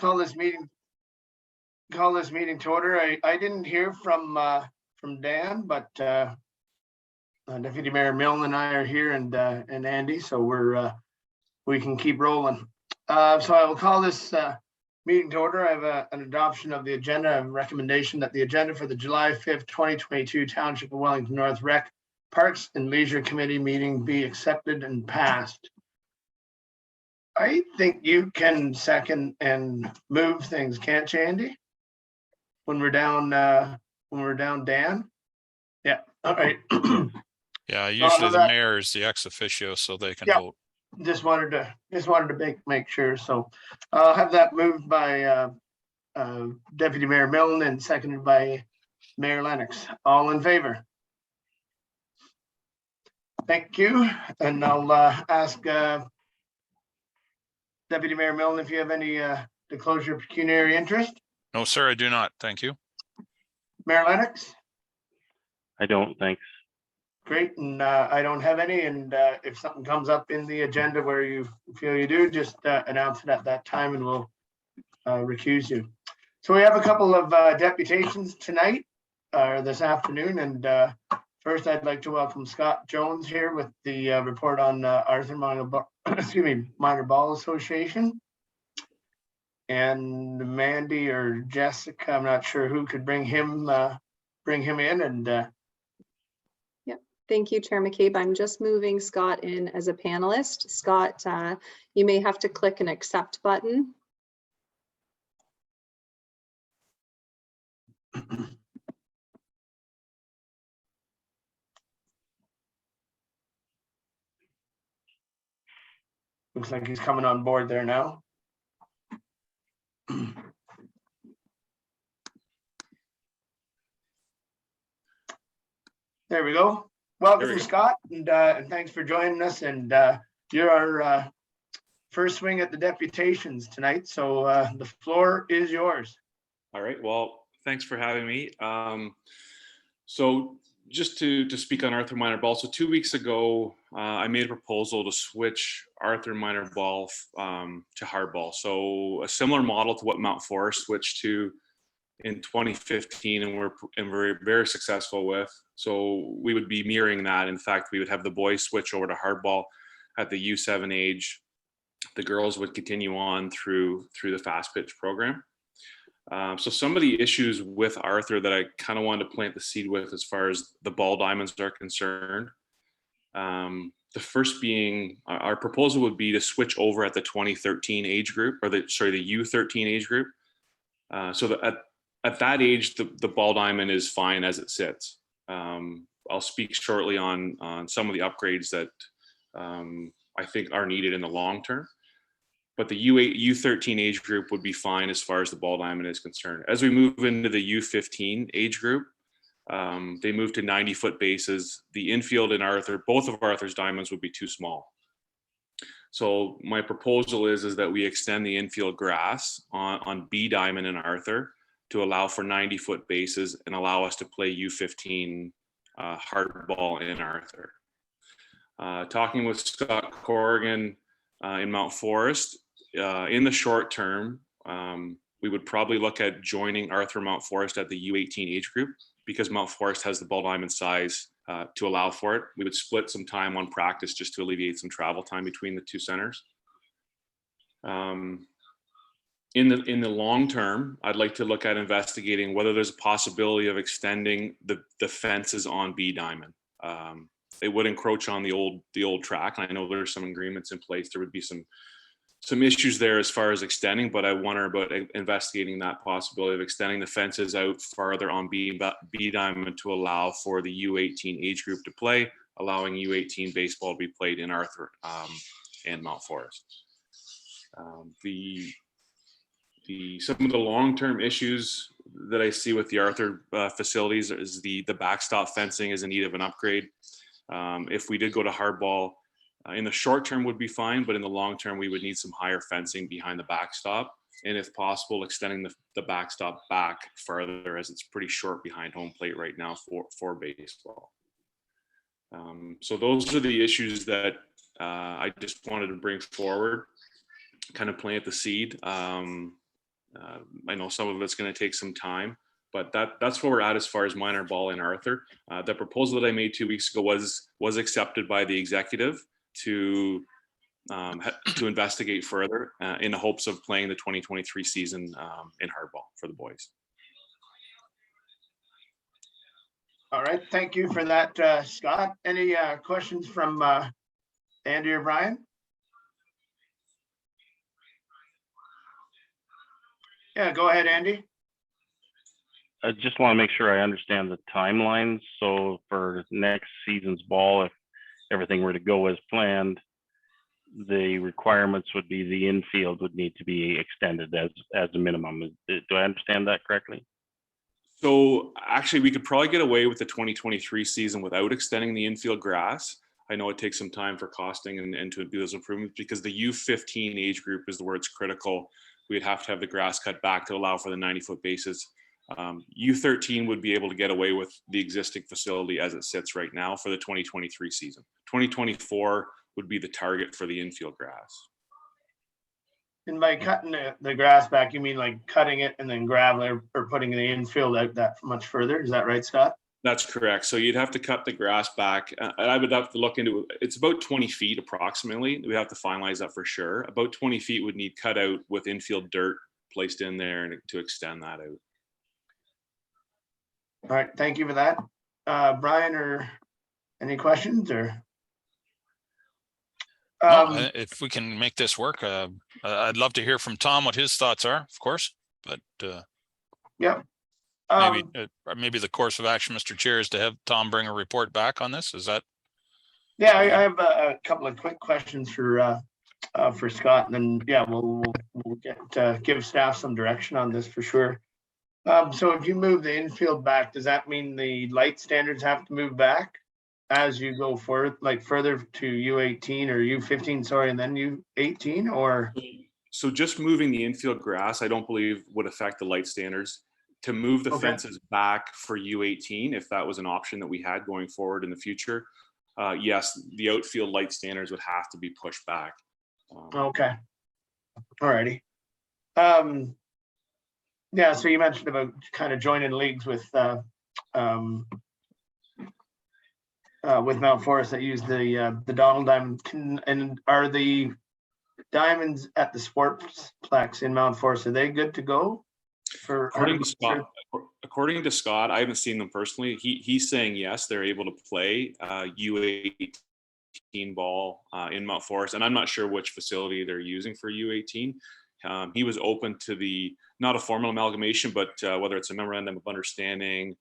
call this meeting to order. I didn't hear from Dan, but Deputy Mayor Milne and I are here, and Andy, so we can keep rolling. So I will call this meeting to order. I have an adoption of the agenda, a recommendation that the agenda for the July 5th, 2022 Township of Wellington North Rec Parks and Leisure Committee meeting be accepted and passed. I think you can second and move things, can't you, Andy? When we're down Dan? Yeah, all right. Yeah, usually the mayor is the ex officio, so they can vote. Just wanted to make sure. So I'll have that moved by Deputy Mayor Milne and seconded by Mayor Lennox. All in favor? Thank you. And I'll ask Deputy Mayor Milne if you have any disclosure of pecuniary interest. No, sir, I do not. Thank you. Mayor Lennox? I don't, thanks. Great, and I don't have any, and if something comes up in the agenda where you feel you do, just announce it at that time and we'll recuse you. So we have a couple of deputations tonight, or this afternoon, and first I'd like to welcome Scott Jones here with the report on Arthur Minor Ball Association. And Mandy or Jessica, I'm not sure who could bring him in, and thank you, Chair McCabe. I'm just moving Scott in as a panelist. Scott, you may have to click an accept button. Looks like he's coming on board there now. There we go. Welcome, Scott, and thanks for joining us. And you're our first swing at the deputations tonight, so the floor is yours. All right. Well, thanks for having me. So just to speak on Arthur Minor Ball. So 2 weeks ago, I made a proposal to switch Arthur Minor Ball to hardball. So a similar model to what Mount Forest switched to in 2015, and we're very successful with. So we would be mirroring that. In fact, we would have the boys switch over to hardball at the U7 age. The girls would continue on through the fast pitch program. So some of the issues with Arthur that I kind of wanted to plant the seed with as far as the ball diamonds are concerned. The first being our proposal would be to switch over at the 2013 age group, or the U13 age group. So that at that age, the ball diamond is fine as it sits. I'll speak shortly on some of the upgrades that I think are needed in the long term. But the U13 age group would be fine as far as the ball diamond is concerned. As we move into the U15 age group, they move to 90-foot bases. The infield in Arthur, both of Arthur's diamonds would be too small. So my proposal is that we extend the infield grass on B diamond in Arthur to allow for 90-foot bases and allow us to play U15 hardball in Arthur. Talking with Scott Corrigan in Mount Forest, in the short term, we would probably look at joining Arthur Mount Forest at the U18 age group, because Mount Forest has the ball diamond size to allow for it. We would split some time on practice just to alleviate some travel time between the two centers. In the long term, I'd like to look at investigating whether there's a possibility of extending the fences on B diamond. It would encroach on the old track. I know there's some agreements in place. There would be some issues there as far as extending, but I wonder about investigating that possibility of extending the fences out farther on B diamond to allow for the U18 age group to play, allowing U18 baseball to be played in Arthur and Mount Forest. Some of the long-term issues that I see with the Arthur facilities is the backstop fencing is in need of an upgrade. If we did go to hardball, in the short term would be fine, but in the long term, we would need some higher fencing behind the backstop. And if possible, extending the backstop back further, as it's pretty short behind home plate right now for baseball. So those are the issues that I just wanted to bring forward, kind of plant the seed. I know some of it's going to take some time, but that's where we're at as far as minor ball in Arthur. The proposal that I made 2 weeks ago was accepted by the executive to investigate further in the hopes of playing the 2023 season in hardball for the boys. All right, thank you for that, Scott. Any questions from Andy or Brian? Yeah, go ahead, Andy. I just want to make sure I understand the timelines. So for next season's ball, if everything were to go as planned, the requirements would be the infield would need to be extended as a minimum. Do I understand that correctly? So actually, we could probably get away with the 2023 season without extending the infield grass. I know it takes some time for costing and to do those improvements, because the U15 age group is where it's critical. We'd have to have the grass cut back to allow for the 90-foot bases. U13 would be able to get away with the existing facility as it sits right now for the 2023 season. 2024 would be the target for the infield grass. And by cutting the grass back, you mean like cutting it and then gravel or putting the infield out that much further? Is that right, Scott? That's correct. So you'd have to cut the grass back. And I would have to look into it. It's about 20 feet approximately. We have to finalize that for sure. About 20 feet would need cut out with infield dirt placed in there and to extend that out. All right, thank you for that. Brian, or any questions or? No, if we can make this work, I'd love to hear from Tom what his thoughts are, of course, but Yeah. maybe the course of action, Mr. Chair, is to have Tom bring a report back on this. Is that? Yeah, I have a couple of quick questions for Scott, and then yeah, we'll get give staff some direction on this for sure. So if you move the infield back, does that mean the light standards have to move back as you go forward, like further to U18 or U15, sorry, and then U18, or? So just moving the infield grass, I don't believe would affect the light standards. To move the fences back for U18, if that was an option that we had going forward in the future, yes, the outfield light standards would have to be pushed back. Okay. All righty. Yeah, so you mentioned about kind of joining leagues with Mount Forest that use the Donald Diamond. And are the diamonds at the Sportsplex in Mount Forest, are they good to go? According to Scott, I haven't seen them personally. He's saying yes, they're able to play U18 ball in Mount Forest, and I'm not sure which facility they're using for U18. He was open to not a formal amalgamation, but whether it's a memorandum of understanding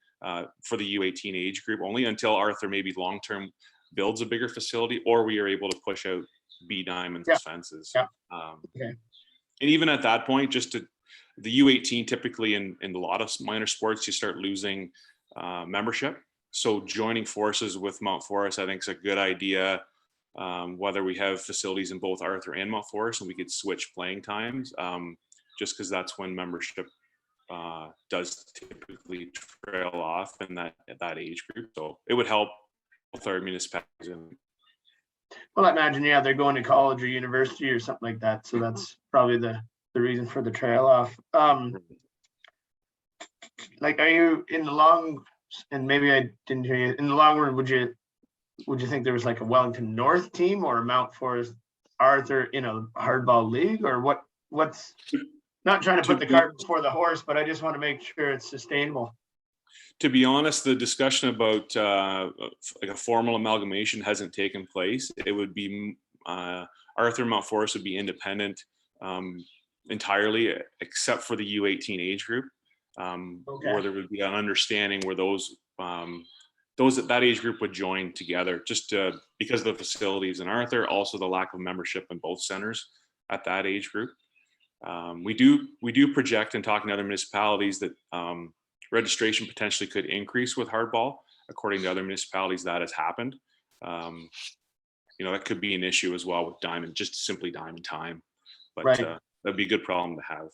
for the U18 age group only until Arthur maybe long-term builds a bigger facility, or we are able to push out B diamonds as fences. Yeah. And even at that point, the U18 typically in a lot of minor sports, you start losing membership. So joining forces with Mount Forest, I think, is a good idea. Whether we have facilities in both Arthur and Mount Forest, and we could switch playing times, just because that's when membership does typically trail off in that age group. So it would help both our municipalities. Well, I imagine, yeah, they're going to college or university or something like that. So that's probably the reason for the trail off. Like, are you in the long, and maybe I didn't hear you, in the long run, would you think there was like a Wellington North team or a Mount Forest Arthur in a hardball league, or what's, not trying to put the cart before the horse, but I just want to make sure it's sustainable. To be honest, the discussion about like a formal amalgamation hasn't taken place. It would be Arthur and Mount Forest would be independent entirely, except for the U18 age group, where there would be an understanding where that age group would join together, just because of the facilities in Arthur, also the lack of membership in both centers at that age group. We do project, and talking to other municipalities, that registration potentially could increase with hardball. According to other municipalities, that has happened. That could be an issue as well with diamond, just simply diamond time. But that'd be a good problem to have.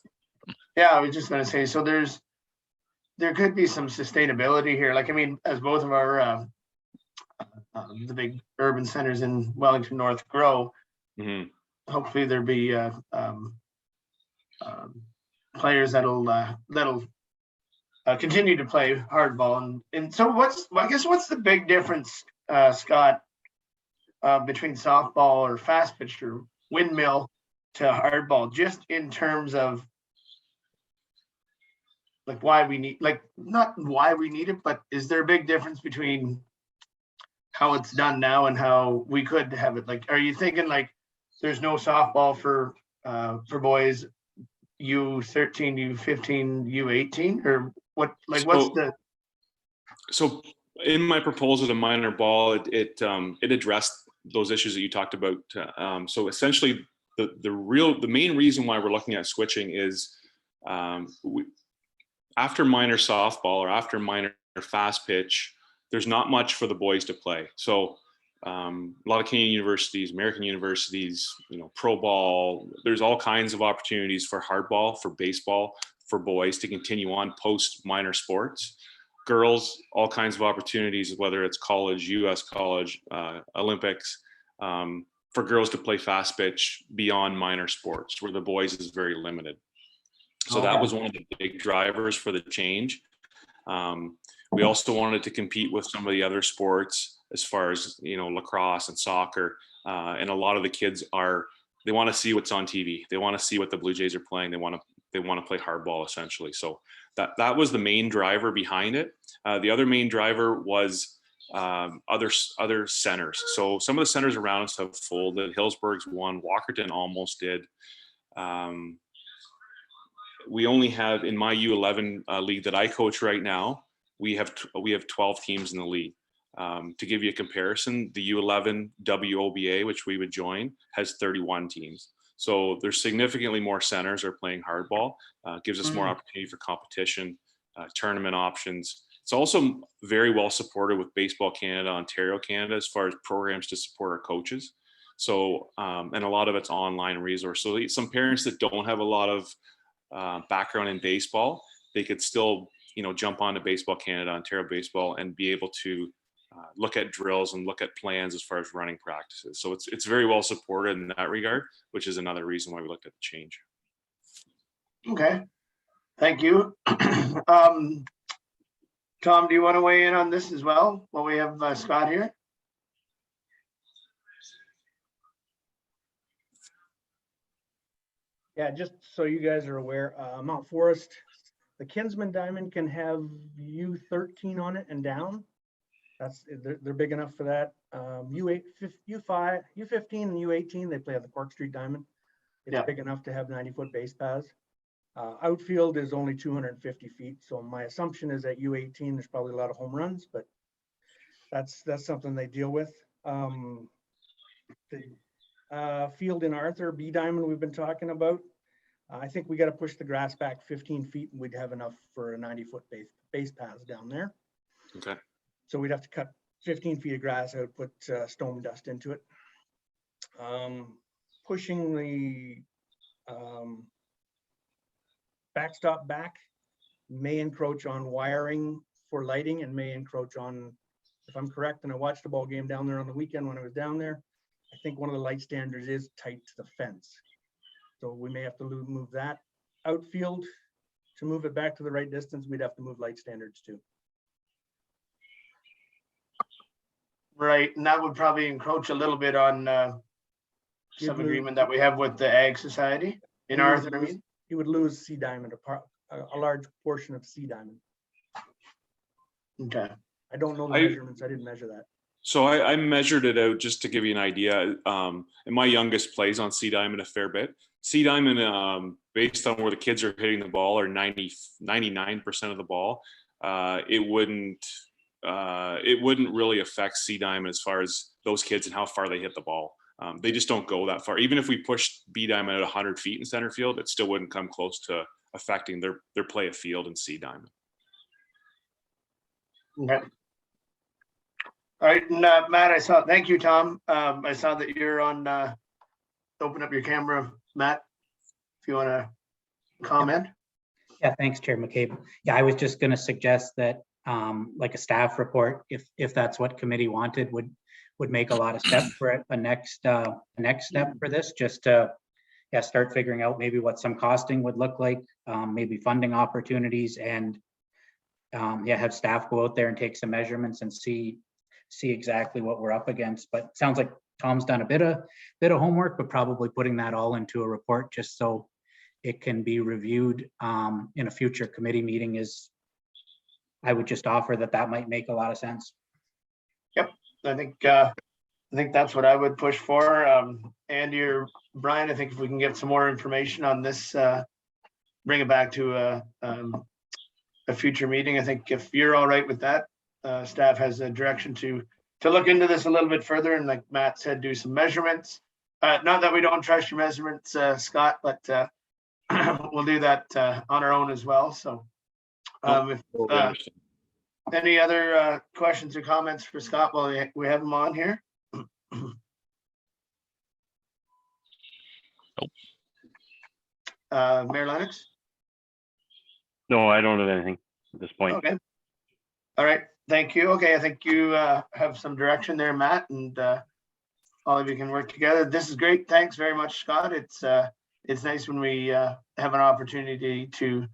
Yeah, I was just going to say, so there could be some sustainability here. Like, I mean, as both of our the big urban centers in Wellington North grow, hopefully there'll be players that'll continue to play hardball. And so what's the big difference, Scott, between softball or fast pitch or windmill to hardball, just in terms of like why we need, like not why we need it, but is there a big difference between how it's done now and how we could have it? Like, are you thinking like there's no softball for boys U13, U15, U18, or what? Like, what's the? So in my proposal to minor ball, it addressed those issues that you talked about. So essentially, the main reason why we're looking at switching is after minor softball or after minor fast pitch, there's not much for the boys to play. So a lot of Canadian universities, American universities, pro ball, there's all kinds of opportunities for hardball, for baseball, for boys to continue on post minor sports. Girls, all kinds of opportunities, whether it's college, US college, Olympics, for girls to play fast pitch beyond minor sports, where the boys is very limited. So that was one of the big drivers for the change. We also wanted to compete with some of the other sports as far as, lacrosse and soccer. And a lot of the kids they want to see what's on TV. They want to see what the Blue Jays are playing. They want to play hardball essentially. So that was the main driver behind it. The other main driver was other centers. So some of the centers around us have folded. Hillsburg's one, Walkerton almost did. We only have, in my U11 league that I coach right now, we have 12 teams in the league. To give you a comparison, the U11 WOBA, which we would join, has 31 teams. So there's significantly more centers are playing hardball. Gives us more opportunity for competition, tournament options. It's also very well supported with Baseball Canada, Ontario Canada, as far as programs to support our coaches. So, and a lot of it's online resource. So some parents that don't have a lot of background in baseball, they could still, jump onto Baseball Canada, Ontario Baseball, and be able to look at drills and look at plans as far as running practices. So it's very well supported in that regard, which is another reason why we looked at the change. Okay, thank you. Tom, do you want to weigh in on this as well while we have Scott here? Yeah, just so you guys are aware, Mount Forest, the Kinsman Diamond can have U13 on it and down. They're big enough for that. U8, U5, U15 and U18, they play at the Cork Street Diamond. It's big enough to have 90-foot base paths. Outfield is only 250 feet. So my assumption is that U18, there's probably a lot of home runs, but that's something they deal with. The field in Arthur, B Diamond we've been talking about. I think we got to push the grass back 15 feet and we'd have enough for a 90-foot base paths down there. Okay. So we'd have to cut 15 feet of grass out, put stone dust into it. Pushing the backstop back may encroach on wiring for lighting and may encroach on, if I'm correct, and I watched the ball game down there on the weekend when I was down there, I think one of the light standards is tight to the fence. So we may have to move that. Outfield, to move it back to the right distance, we'd have to move light standards too. Right, and that would probably encroach a little bit on some agreement that we have with the Ag Society in Arthur. I mean, you would lose C Diamond, a large portion of C Diamond. Okay. I don't know the measurements. I didn't measure that. So I measured it out just to give you an idea. And my youngest plays on C Diamond a fair bit. C Diamond, based on where the kids are hitting the ball, or 99% of the ball, it wouldn't really affect C Diamond as far as those kids and how far they hit the ball. They just don't go that far. Even if we pushed B Diamond at 100 feet in center field, it still wouldn't come close to affecting their play of field in C Diamond. Okay. All right, and Matt, thank you, Tom. I saw that you're on, open up your camera, Matt, if you want to comment. Yeah, thanks, Chair McCabe. Yeah, I was just going to suggest that like a staff report, if that's what committee wanted, would make a lot of steps for it. A next step for this, just to yeah, start figuring out maybe what some costing would look like, maybe funding opportunities, and yeah, have staff go out there and take some measurements and see exactly what we're up against. But it sounds like Tom's done a bit of homework, but probably putting that all into a report just so it can be reviewed in a future committee meeting is, I would just offer that might make a lot of sense. I think that's what I would push for. Andy or Brian, I think if we can get some more information on this, bring it back to a future meeting. I think if you're all right with that, staff has a direction to look into this a little bit further, and like Matt said, do some measurements. Not that we don't trust your measurements, Scott, but we'll do that on our own as well. So if any other questions or comments for Scott while we have him on here? Mayor Lennox? No, I don't have anything at this point. Okay. All right. Thank you. Okay. I think you have some direction there, Matt, and all of you can work together. This is great. Thanks very much, Scott. It's nice when we have an opportunity to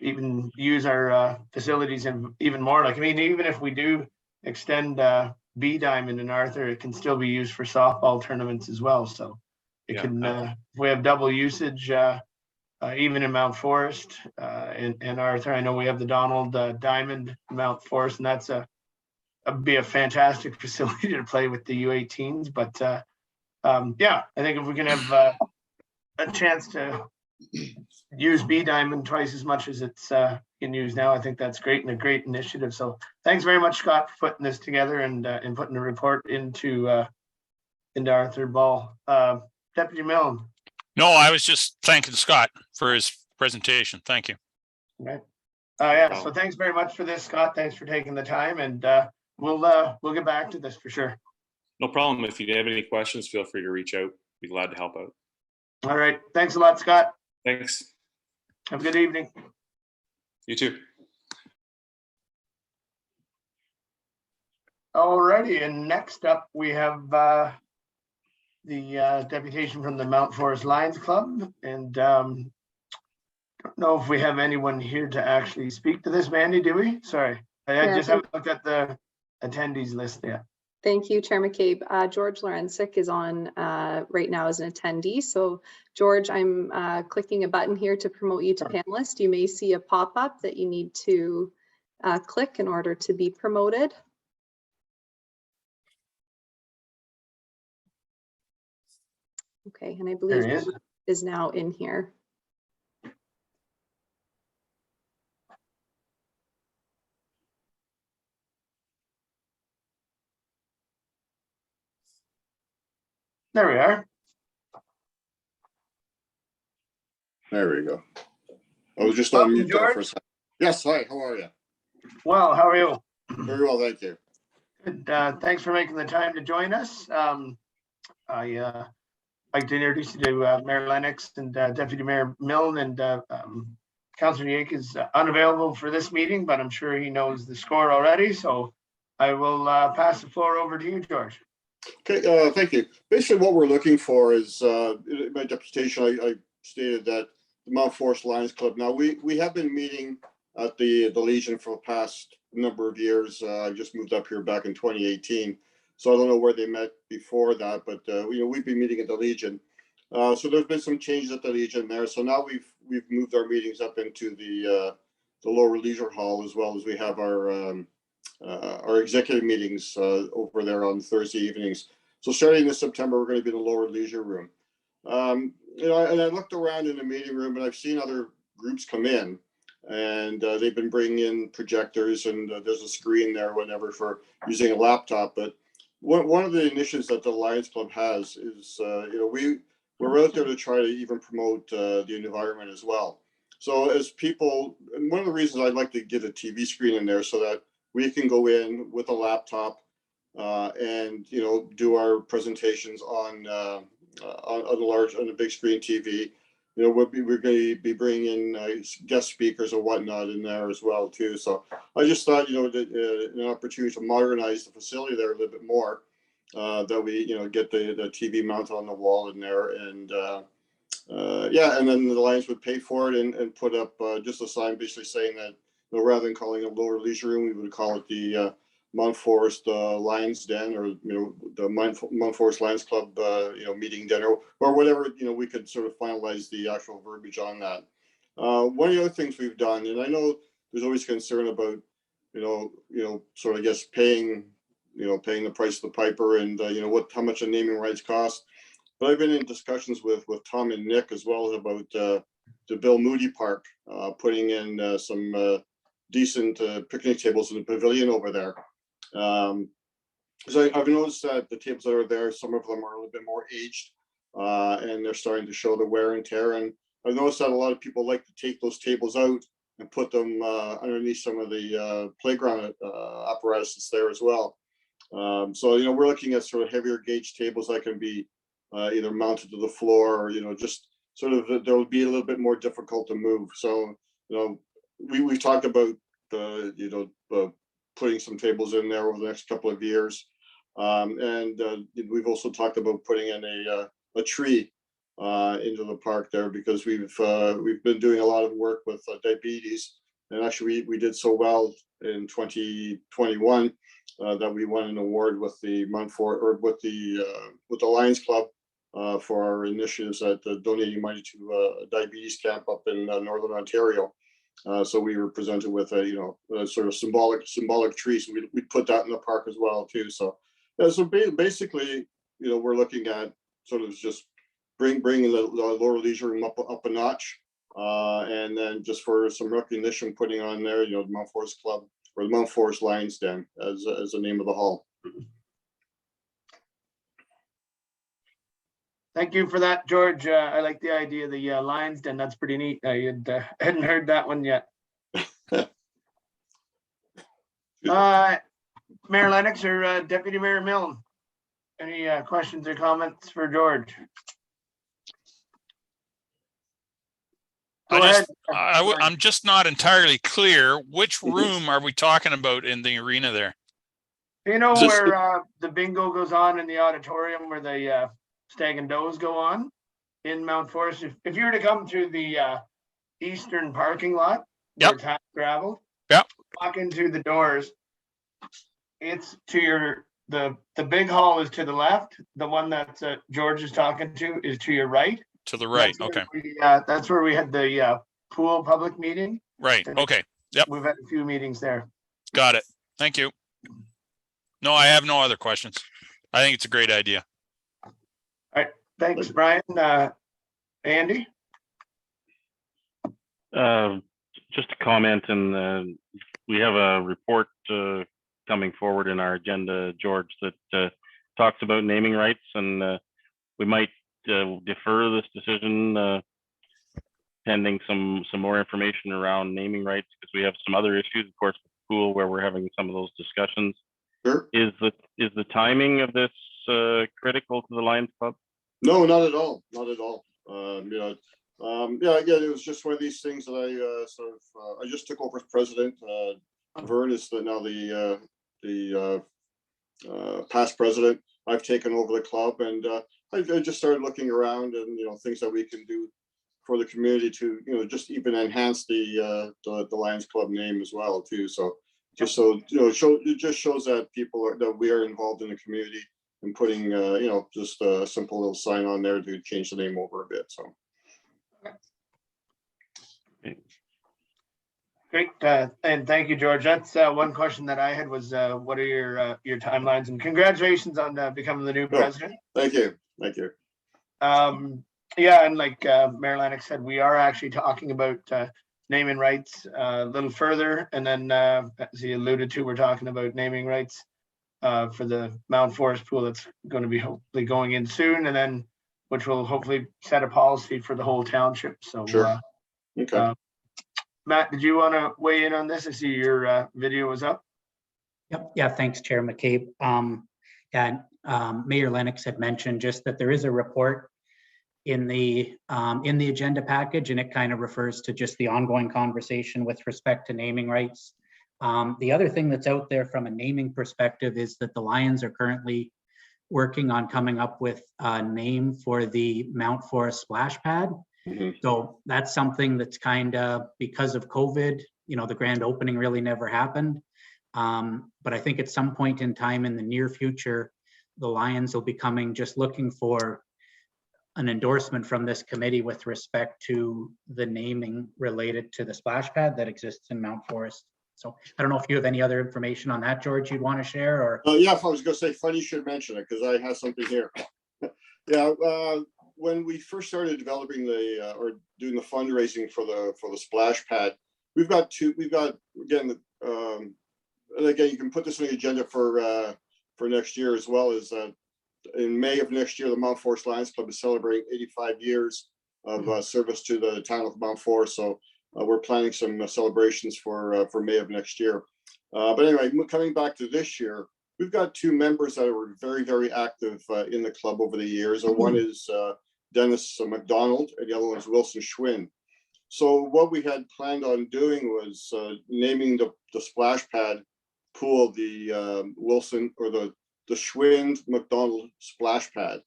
even use our facilities and even more. Like, I mean, even if we do extend B Diamond in Arthur, it can still be used for softball tournaments as well. So it can, if we have double usage, even in Mount Forest and Arthur. I know we have the Donald Diamond Mount Forest, and that's be a fantastic facility to play with the U18s. But yeah, I think if we can have a chance to use B Diamond twice as much as it's can use now, I think that's great and a great initiative. So thanks very much, Scott, for putting this together and putting the report into Arthur Ball. Deputy Milne. No, I was just thanking Scott for his presentation. Thank you. Right. Yeah. So thanks very much for this, Scott. Thanks for taking the time, and we'll get back to this for sure. No problem. If you have any questions, feel free to reach out. Be glad to help out. All right. Thanks a lot, Scott. Thanks. Have a good evening. You too. All righty. And next up, we have the deputation from the Mount Forest Lions Club. And don't know if we have anyone here to actually speak to this, Mandy, do we? Sorry. I just haven't looked at the attendees list yet. Thank you, Chair McCabe. George Lorenzik is on right now as an attendee. So George, I'm clicking a button here to promote you to panelist. You may see a pop-up that you need to click in order to be promoted. Okay, and I believe he is now in here. There we are. There we go. I was just on mute there for a George. second. Yes, hi, how are you? Well, how are you? Very well, thank you. Good. Thanks for making the time to join us. I like to introduce you to Mayor Lennox and Deputy Mayor Milne, and Councillor Yake is unavailable for this meeting, but I'm sure he knows the score already. So I will pass the floor over to you, George. Okay, thank you. Basically, what we're looking for is, in my deputation, I stated that the Mount Forest Lions Club. Now, we have been meeting at the Legion for the past number of years. I just moved up here back in 2018, so I don't know where they met before that, but we've been meeting at the Legion. So there's been some changes at the Legion there. So now we've moved our meetings up into the lower leisure hall, as well as we have our executive meetings over there on Thursday evenings. So starting this September, we're going to be in the lower leisure room. And I looked around in the meeting room, and I've seen other groups come in, and they've been bringing in projectors, and there's a screen there, whatever, for using a laptop. But one of the initiatives that the Lions Club has is, we're out there to try to even promote the environment as well. So as people, and one of the reasons I'd like to get a TV screen in there so that we can go in with a laptop and do our presentations on a big screen TV. We're going to be bringing in guest speakers or whatnot in there as well too. So I just thought an opportunity to modernize the facility there a little bit more, that we get the TV mounted on the wall in there, and yeah, and then the Lions would pay for it and put up just a sign basically saying that, you know, rather than calling it Lower Leisure Room, we would call it the Mount Forest Lions Den, or, you know, the Mount Forest Lions Club, you know, meeting dinner, or whatever, you know, we could sort of finalize the actual verbiage on that. One of the other things we've done, and I know there's always concern about, you know, sort of, I guess, paying the price of the piper, and you know, how much a naming rights cost. But I've been in discussions with Tom and Nick as well about the Bill Moody Park, putting in some decent picnic tables in the pavilion over there. So I've noticed that the tables that are there, some of them are a little bit more aged, and they're starting to show the wear and tear. And I've noticed that a lot of people like to take those tables out and put them underneath some of the playground apparatus that's there as well. So, you know, we're looking at sort of heavier gauge tables that can be either mounted to the floor, or, you know, just sort of, they'll be a little bit more difficult to move. So, you know, we've talked about putting some tables in there over the next couple of years. And we've also talked about putting in a tree into the park there, because we've been doing a lot of work with diabetes, and actually we did so well in 2021 that we won an award with the with the Lions Club for our initiatives at donating money to a diabetes camp up in Northern Ontario. So we were presented with a sort of symbolic tree. So we put that in the park as well too. So yeah, so basically, you know, we're looking at sort of just bringing the Lower Leisure Room up a notch, and then just for some recognition, putting on there, you know, the Mount Forest Club, or the Mount Forest Lions Den as the name of the hall. Thank you for that, George. I like the idea of the Lions Den. That's pretty neat. I hadn't heard that one yet. Mayor Lennox or Deputy Mayor Milne, any questions or comments for George? Go ahead. I'm just not entirely clear. Which room are we talking about in the arena there? You know where the bingo goes on in the auditorium, where the Stag and Does go on in Mount Forest? If you were to come through the eastern parking lot, where it's half gravel, walk into the doors, it's to your, the big hall is to the left. The one that George is talking to is to your right. To the right, okay. That's where we had the pool public meeting. Right, okay, yep. We've had a few meetings there. Got it, thank you. No, I have no other questions. I think it's a great idea. All right, thanks, Brian. Andy? Just a comment, and we have a report coming forward in our agenda, George, that talks about naming rights, and we might defer this decision pending some more information around naming rights, because we have some other issues, of course, with the pool, where we're having some of those discussions. Sure. Is the timing of this critical to the Lions Club? No, not at all. Not at all. Yeah, again, it was just one of these things that I just took over as president. Vern is now the past president. I've taken over the club, and I just started looking around, and, you know, things that we can do for the community to, you know, just even enhance the Lions Club name as well too. So just so, you know, it just shows that that we are involved in the community, and putting you know, just a simple little sign on there to change the name over a bit. So Great, and thank you, George. That's one question that I had was, what are your timelines? And congratulations on becoming the new president. Thank you, thank you. Yeah, and like Mayor Lennox said, we are actually talking about naming rights a little further, and then as he alluded to, we're talking about naming rights for the Mount Forest pool that's going to be hopefully going in soon, and then which will hopefully set a policy for the whole township. So sure. Okay. Matt, did you want to weigh in on this? I see your video was up. Yep. Yeah. Thanks, Chair McCabe. Mayor Lennox had mentioned just that there is a report in the agenda package, and it kind of refers to just the ongoing conversation with respect to naming rights. The other thing that's out there from a naming perspective is that the Lions are currently working on coming up with a name for the Mount Forest splash pad. Mhm. So that's something that's kind of, because of COVID, the grand opening really never happened. But I think at some point in time in the near future, the Lions will be coming, just looking for an endorsement from this committee with respect to the naming related to the splash pad that exists in Mount Forest. So I don't know if you have any other information on that, George, you'd want to share, or? Yeah, if I was gonna say, funny you should mention it, because I have something here. Yeah, when we first started developing or doing the fundraising for the splash pad, we've got again, and again, you can put this on the agenda for next year as well, as in May of next year, the Mount Forest Lions Club is celebrating 85 years of service to the town of Mount Forest. So we're planning some celebrations for May of next year. But anyway, coming back to this year, we've got two members that were very, very active in the club over the years. And one is Dennis McDonald, and the other one is Wilson Schwinn. So what we had planned on doing was naming the splash pad pool the Wilson, or the Schwinn McDonald splash pad.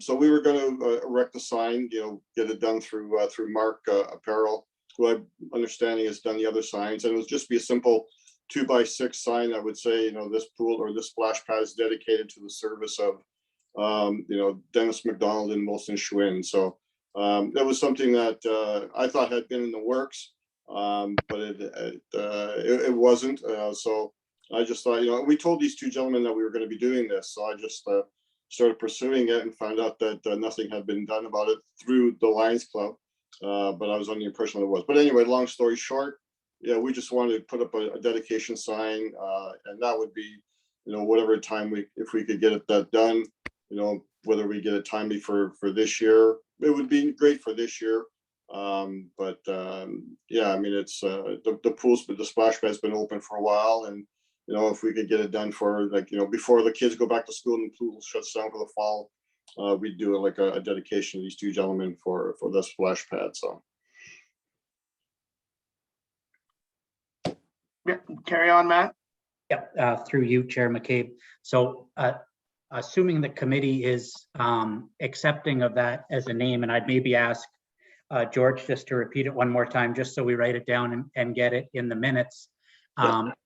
So we were going to erect the sign, get it done through Mark Apparel, who I'm understanding has done the other signs, and it would just be a simple 2x6 sign that would say, this pool or this splash pad is dedicated to the service of, Dennis McDonald and Wilson Schwinn. So that was something that I thought had been in the works, but it wasn't. So I just thought, we told these two gentlemen that we were going to be doing this. So I just started pursuing it and found out that nothing had been done about it through the Lions Club. But I was under the impression that it was. But anyway, long story short, we just wanted to put up a dedication sign, and that would be, whatever time if we could get that done, whether we get it timely for this year, it would be great for this year. But yeah, I mean, it's the pools, but the splash pad's been open for a while, and if we could get it done for before the kids go back to school and the pool shuts down for the fall, we'd do a dedication to these two gentlemen for the splash pad. So Yeah, carry on, Matt. Yeah, through you, Chair McCabe. So assuming the committee is accepting of that as a name, and I'd maybe ask George just to repeat it one more time, just so we write it down and get it in the minutes.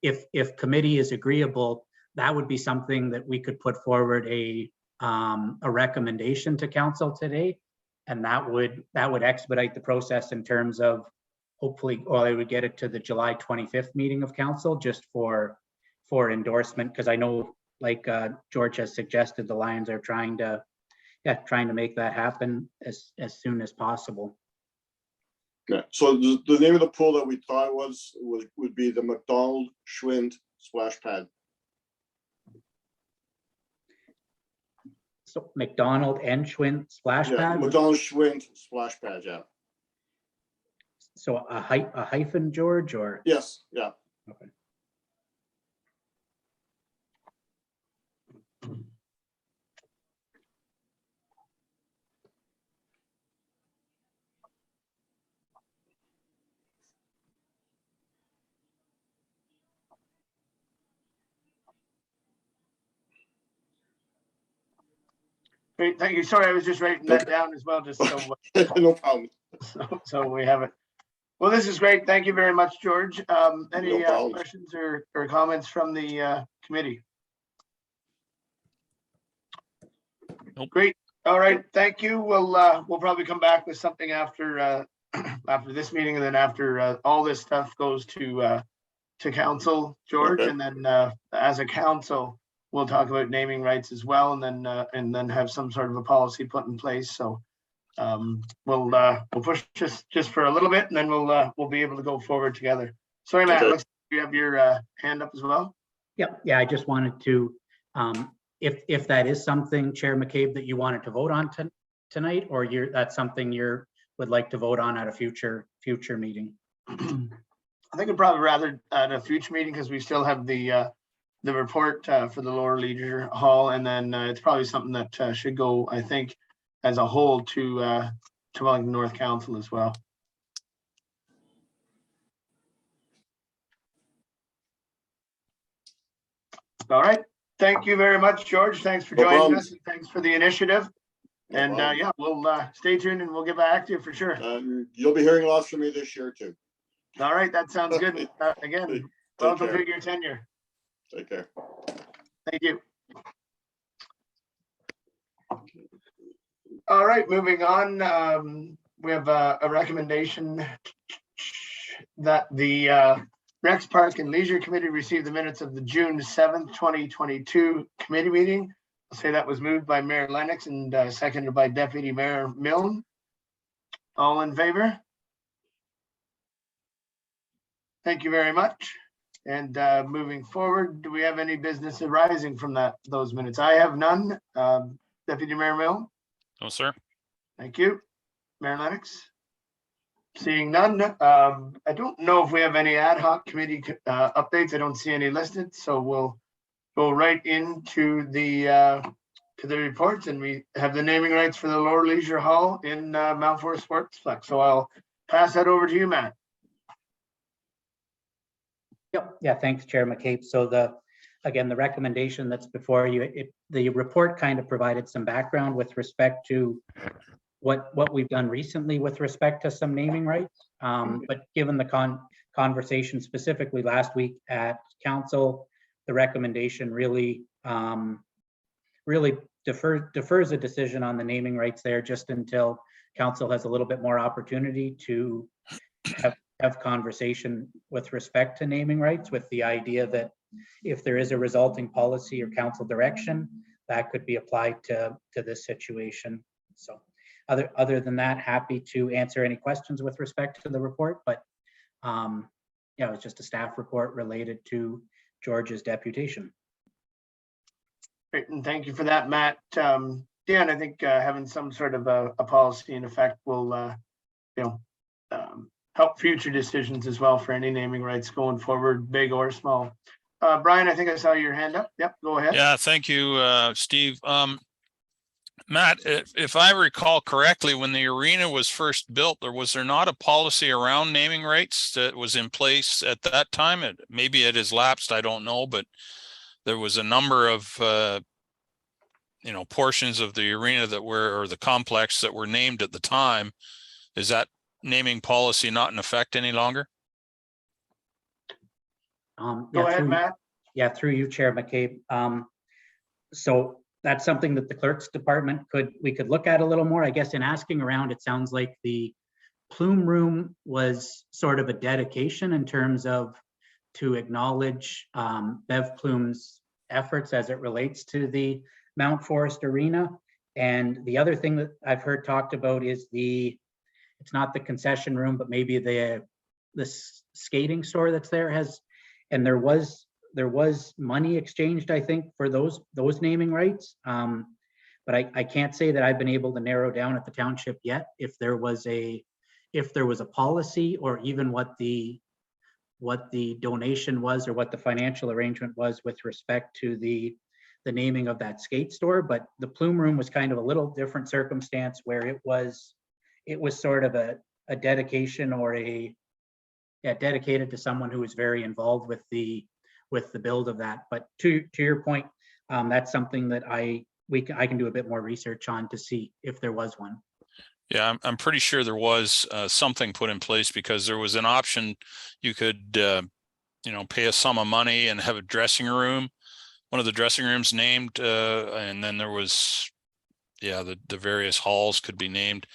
If committee is agreeable, that would be something that we could put forward a recommendation to council today, and that would expedite the process in terms of hopefully, or they would get it to the July 25th meeting of council just for endorsement, because I know, like George has suggested, the Lions are trying to make that happen as soon as possible. yeah, so the name of the pool that we thought would be the McDonald Schwinn splash pad. So McDonald and Schwinn splash Yeah, pad. McDonald Schwinn splash pad. Yeah. So a hyphen, George, or? Yes. Yeah. Okay. Great, thank you. Sorry, I was just writing that down as well, just so No problem. so we have it. Well, this is great. Thank you very much, George. Any No problem. questions or comments from the committee? Nope. Great. All right. Thank you. We'll probably come back with something after after this meeting, and then after all this stuff goes to council, George, Okay. and then as a council, we'll talk about naming rights as well, and then have some sort of a policy put in place. So we'll push just for a little bit, and then we'll be able to go forward together. Sorry, Matt, Okay. looks like you have your hand up as well. Yeah, I just wanted to, if that is something, Chair McCabe, that you wanted to vote on tonight, or that's something would like to vote on at a future meeting. I think I'd probably rather at a future meeting, because we still have the report for the Lower Leisure Hall, and then it's probably something that should go, I think, as a whole to Wellington North Council as well. All right. Thank you very much, George. Thanks for No joining problem. us. And thanks for the initiative. No And problem. yeah, we'll stay tuned and we'll get back to you for sure. You'll be hearing lots from me this year too. All right, that sounds good. Again, Take welcome care. to your tenure. Take care. Thank you. All right, moving on. We have a recommendation that the Rex Park and Leisure Committee receive the minutes of the June 7th, 2022 committee meeting. I'll say that was moved by Mayor Lennox and seconded by Deputy Mayor Milne. All in favor? Thank you very much. And moving forward, do we have any business arising from those minutes? I have none. Deputy Mayor Milne? No, sir. Thank you. Mayor Lennox? Seeing none. I don't know if we have any ad hoc committee updates. I don't see any listed, so we'll go right into the reports, and we have the naming rights for the Lower Leisure Hall in Mount Forest Sportsplex. So I'll pass that over to you, Matt. Yep. Yeah, thanks, Chair McCabe. So again, the recommendation that's before you, the report kind of provided some background with respect to what we've done recently with respect to some naming rights. But given the conversation specifically last week at council, the recommendation really defers a decision on the naming rights there just until council has a little bit more opportunity to have conversation with respect to naming rights, with the idea that if there is a resulting policy or council direction, that could be applied to this situation. So other than that, happy to answer any questions with respect to the report, but it's just a staff report related to George's deputation. Great, and thank you for that, Matt. And I think having some sort of a policy in effect will help future decisions as well for any naming rights going forward, big or small. Brian, I think I saw your hand up. Yep, go ahead. Yeah, thank you, Steve. Matt, if I recall correctly, when the arena was first built, was there not a policy around naming rights that was in place at that time? Maybe it has lapsed, I don't know, but there was a number of portions of the arena or the complex that were named at the time. Is that naming policy not in effect any longer? Go ahead, Matt. Yeah, through you, Chair McCabe. So that's something that the clerk's department we could look at a little more. I guess in asking around, it sounds like the Plume Room was sort of a dedication in terms of to acknowledge Bev Plume's efforts as it relates to the Mount Forest Arena. And the other thing that I've heard talked about is it's not the concession room, but maybe the skating store that's there and there was money exchanged, I think, for those naming rights. But I can't say that I've been able to narrow down at the township yet if there was a policy or even what the donation was or what the financial arrangement was with respect to the naming of that skate store. But the Plume Room was kind of a little different circumstance where it was sort of a dedication or dedicated to someone who was very involved with the build of that. But to your point, that's something that I can do a bit more research on to see if there was one. Yeah, I'm pretty sure there was something put in place because there was an option. You could, pay a sum of money and have a dressing room, one of the dressing rooms named, and then there was, the various halls could be named.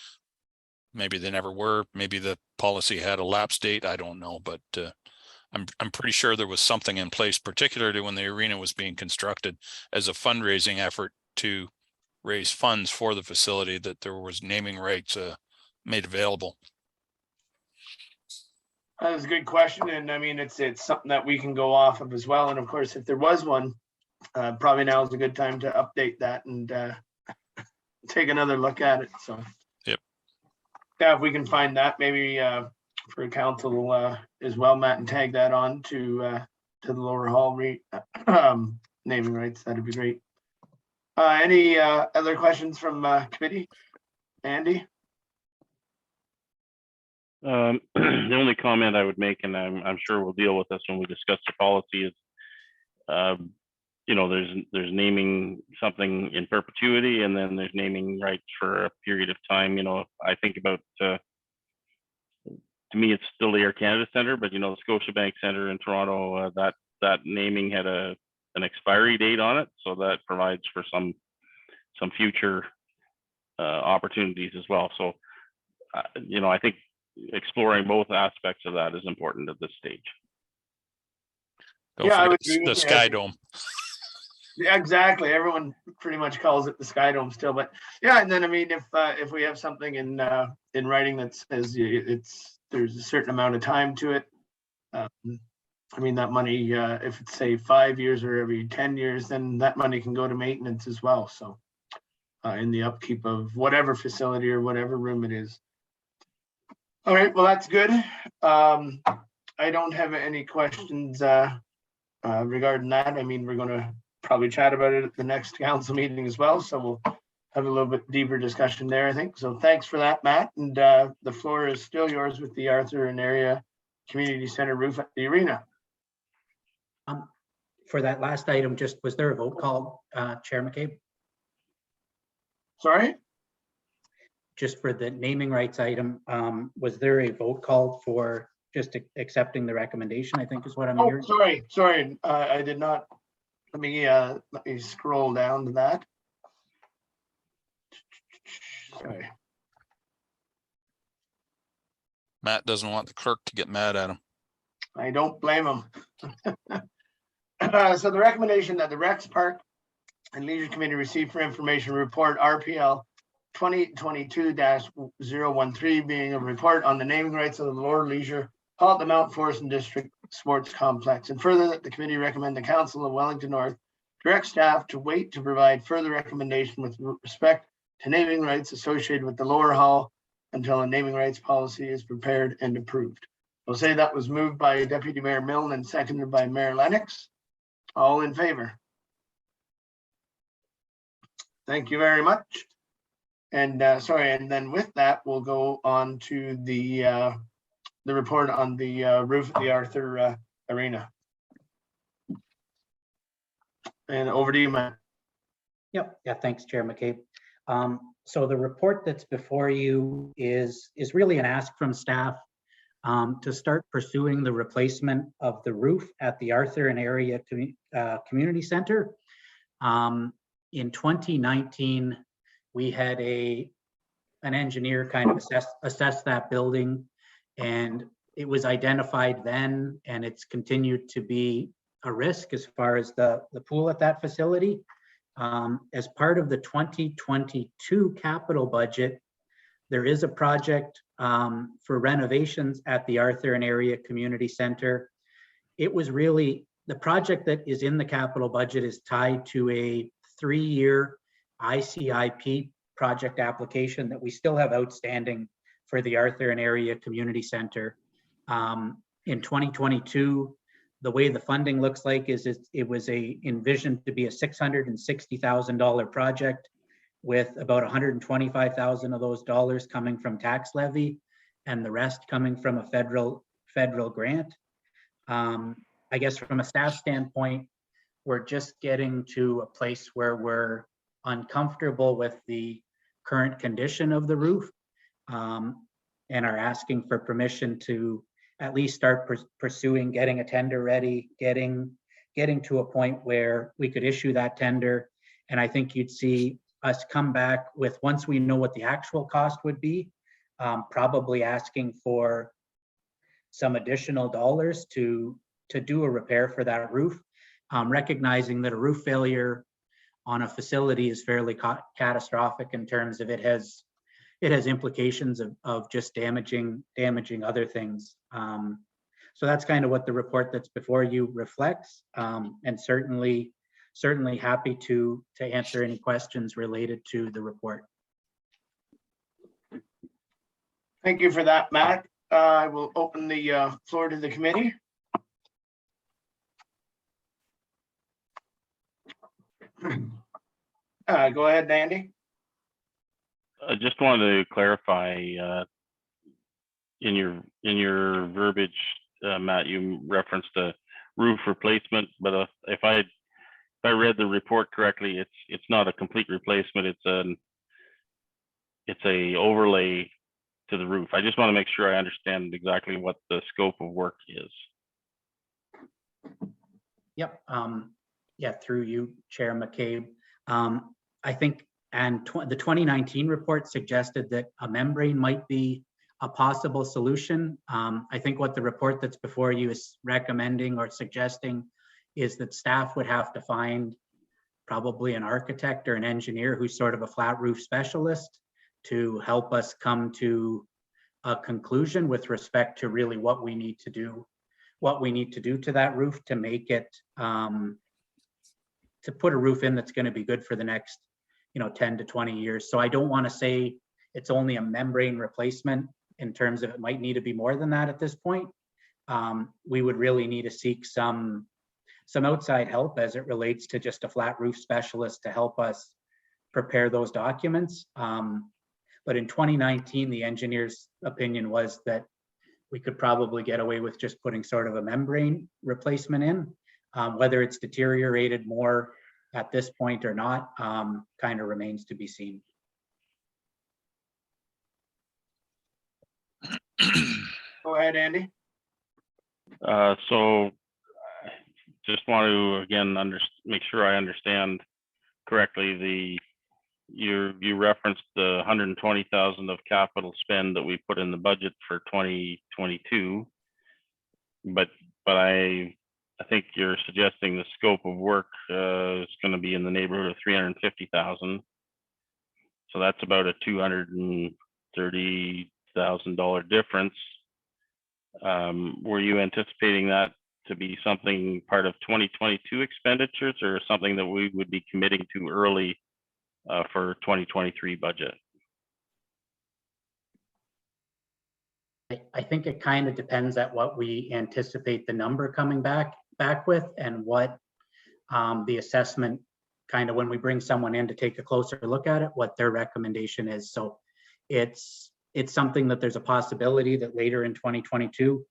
Maybe they never were. Maybe the policy had a lapse date. I don't know, but I'm pretty sure there was something in place, particularly when the arena was being constructed as a fundraising effort to raise funds for the facility, that there was naming rights made available. That was a good question, and I mean it's something that we can go off of as well. And of course, if there was one, probably now is a good time to update that and take another look at it. So, yep. Yeah, if we can find that, maybe for council as well, Matt, and tag that on to the lower hall naming rights, that'd be great. Any other questions from committee? Andy? The only comment I would make, and I'm sure we'll deal with this when we discuss the policy, is there's naming something in perpetuity, and then there's naming rights for a period of time. I think about, to me, it's still the Air Canada Centre, but the Scotiabank Centre in Toronto, that naming had an expiry date on it, so that provides for some future opportunities as well. So, I think exploring both aspects of that is important at this stage. Don't Yeah, I would forget agree the with you. Sky Dome. Yeah, exactly. Everyone pretty much calls it the Sky Dome still, but yeah. And then, I mean, if we have something in writing that says there's a certain amount of time to it, I mean, that money, if it's say 5 years or every 10 years, then that money can go to maintenance as well. So in the upkeep of whatever facility or whatever room it is. All right, well, that's good. I don't have any questions regarding that. I mean, we're going to probably chat about it at the next council meeting as well. So we'll have a little bit deeper discussion there, I think. So thanks for that, Matt. And the floor is still yours with the Arthur and Area Community Center roof at the arena. For that last item, was there a vote called, Chair McCabe? Sorry? Just for the naming rights item, was there a vote called for just accepting the recommendation, I think is what I'm Oh, hearing? sorry. I did not. Let me scroll down to that. Sorry. Matt doesn't want the clerk to get mad at him. I don't blame him. So the recommendation that the Rex Park and Leisure Committee receive for information report RPL 2022-013 being a report on the naming rights of the Lower Leisure Hall at the Mount Forest and District Sports Complex. And further, that the committee recommend the Council of Wellington North direct staff to wait to provide further recommendation with respect to naming rights associated with the Lower Hall until a naming rights policy is prepared and approved. I'll say that was moved by Deputy Mayor Milne and seconded by Mayor Lennox. All in favor? Thank you very much. And and then with that, we'll go on to the report on the roof of the Arthur Arena. And over to you, Matt. Yep. Yeah, thanks, Chair McCabe. So the report that's before you is really an ask from staff to start pursuing the replacement of the roof at the Arthur and Area Community Center. In 2019, we had an engineer kind of assess that building, and it was identified then, and it's continued to be a risk as far as the pool at that facility. As part of the 2022 capital budget, there is a project for renovations at the Arthur and Area Community Center. It was really, the project that is in the capital budget is tied to a 3-year ICIP project application that we still have outstanding for the Arthur and Area Community Center. In 2022, the way the funding looks like is it was envisioned to be a $660,000 project, with about $125,000 of those dollars coming from tax levy and the rest coming from a federal grant. I guess from a staff standpoint, we're just getting to a place where we're uncomfortable with the current condition of the roof, and are asking for permission to at least start pursuing getting a tender ready, getting to a point where we could issue that tender. And I think you'd see us come back with, once we know what the actual cost would be, probably asking for some additional dollars to do a repair for that roof, recognizing that a roof failure on a facility is fairly catastrophic in terms of it has implications of just damaging other things. So that's kind of what the report that's before you reflects, and certainly happy to answer any questions related to the report. Thank you for that, Matt. I will open the floor to the committee. Go ahead, Andy. I just wanted to clarify in your verbiage, Matt, you referenced a roof replacement, but if I I read the report correctly, it's not a complete replacement, it's a overlay to the roof. I just want to make sure I understand exactly what the scope of work is. Yep. Yeah, through you, Chair McCabe. I think, and the 2019 report suggested that a membrane might be a possible solution. I think what the report that's before you is recommending or suggesting is that staff would have to find probably an architect or an engineer who's sort of a flat roof specialist to help us come to a conclusion with respect to really what we need to do to that roof to make it, to put a roof in that's going to be good for the next, 10 to 20 years. So I don't want to say it's only a membrane replacement in terms of it might need to be more than that at this point. We would really need to seek some outside help as it relates to just a flat roof specialist to help us prepare those documents. But in 2019, the engineer's opinion was that we could probably get away with just putting sort of a membrane replacement in. Whether it's deteriorated more at this point or not, kind of remains to be seen. Go ahead, Andy. So just want to again make sure I understand correctly. You referenced the 120,000 of capital spend that we put in the budget for 2022, but I think you're suggesting the scope of work is going to be in the neighborhood of 350,000. So that's about a $230,000 difference. Were you anticipating that to be something part of 2022 expenditures or something that we would be committing to early for 2023 budget? I think it kind of depends at what we anticipate the number coming back with and what the assessment kind of when we bring someone in to take a closer look at it, what their recommendation is. So it's something that there's a possibility that later in 2022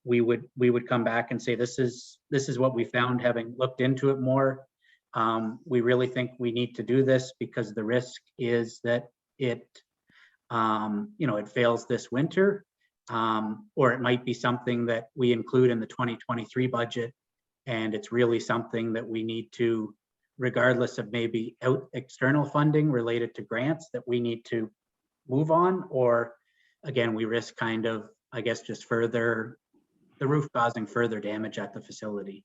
we would come back and say this is what we found having looked into it more. We really think we need to do this because the risk is that it it fails this winter, or it might be something that we include in the 2023 budget, and it's really something that we need to, regardless of maybe external funding related to grants, that we need to move on, or again, we risk kind of, I guess, just the roof causing further damage at the facility.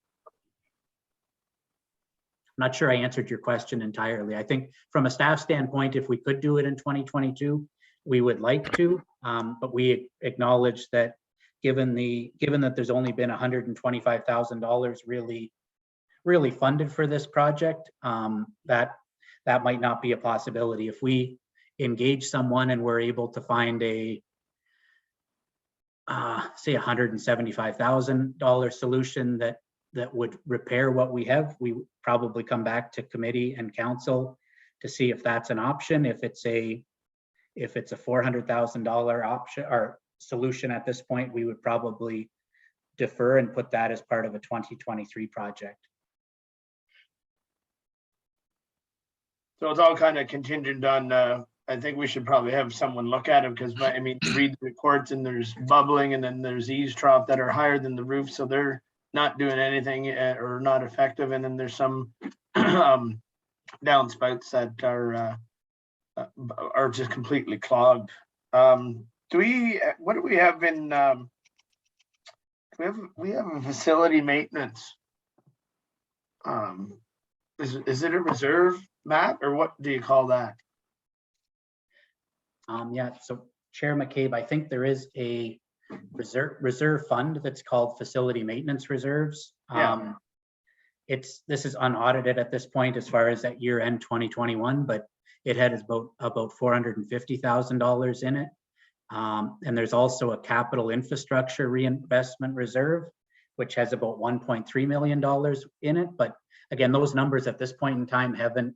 I'm not sure I answered your question entirely. I think from a staff standpoint, if we could do it in 2022, we would like to, but we acknowledge that given that there's only been $125,000 really funded for this project, that might not be a possibility. If we engage someone and we're able to find a say $175,000 solution that would repair what we have, we would probably come back to committee and council to see if that's an option. If it's a $400,000 option or solution at this point, we would probably defer and put that as part of a 2023 project. So it's all kind of contingent on, I think we should probably have someone look at it because, I mean, you read the reports and there's bubbling and then there's eavesdrop that are higher than the roof. So they're not doing anything or not effective. And then there's some downspouts that are just completely clogged. What do we have in, we have a facility maintenance. Is it a reserve, Matt, or what do you call that? Yeah, so Chair McCabe, I think there is a reserve fund that's called facility maintenance reserves. Yeah. This is unaudited at this point as far as at year end 2021, but it had about $450,000 in it. And there's also a capital infrastructure reinvestment reserve, which has about $1.3 million in it. But again, those numbers at this point in time haven't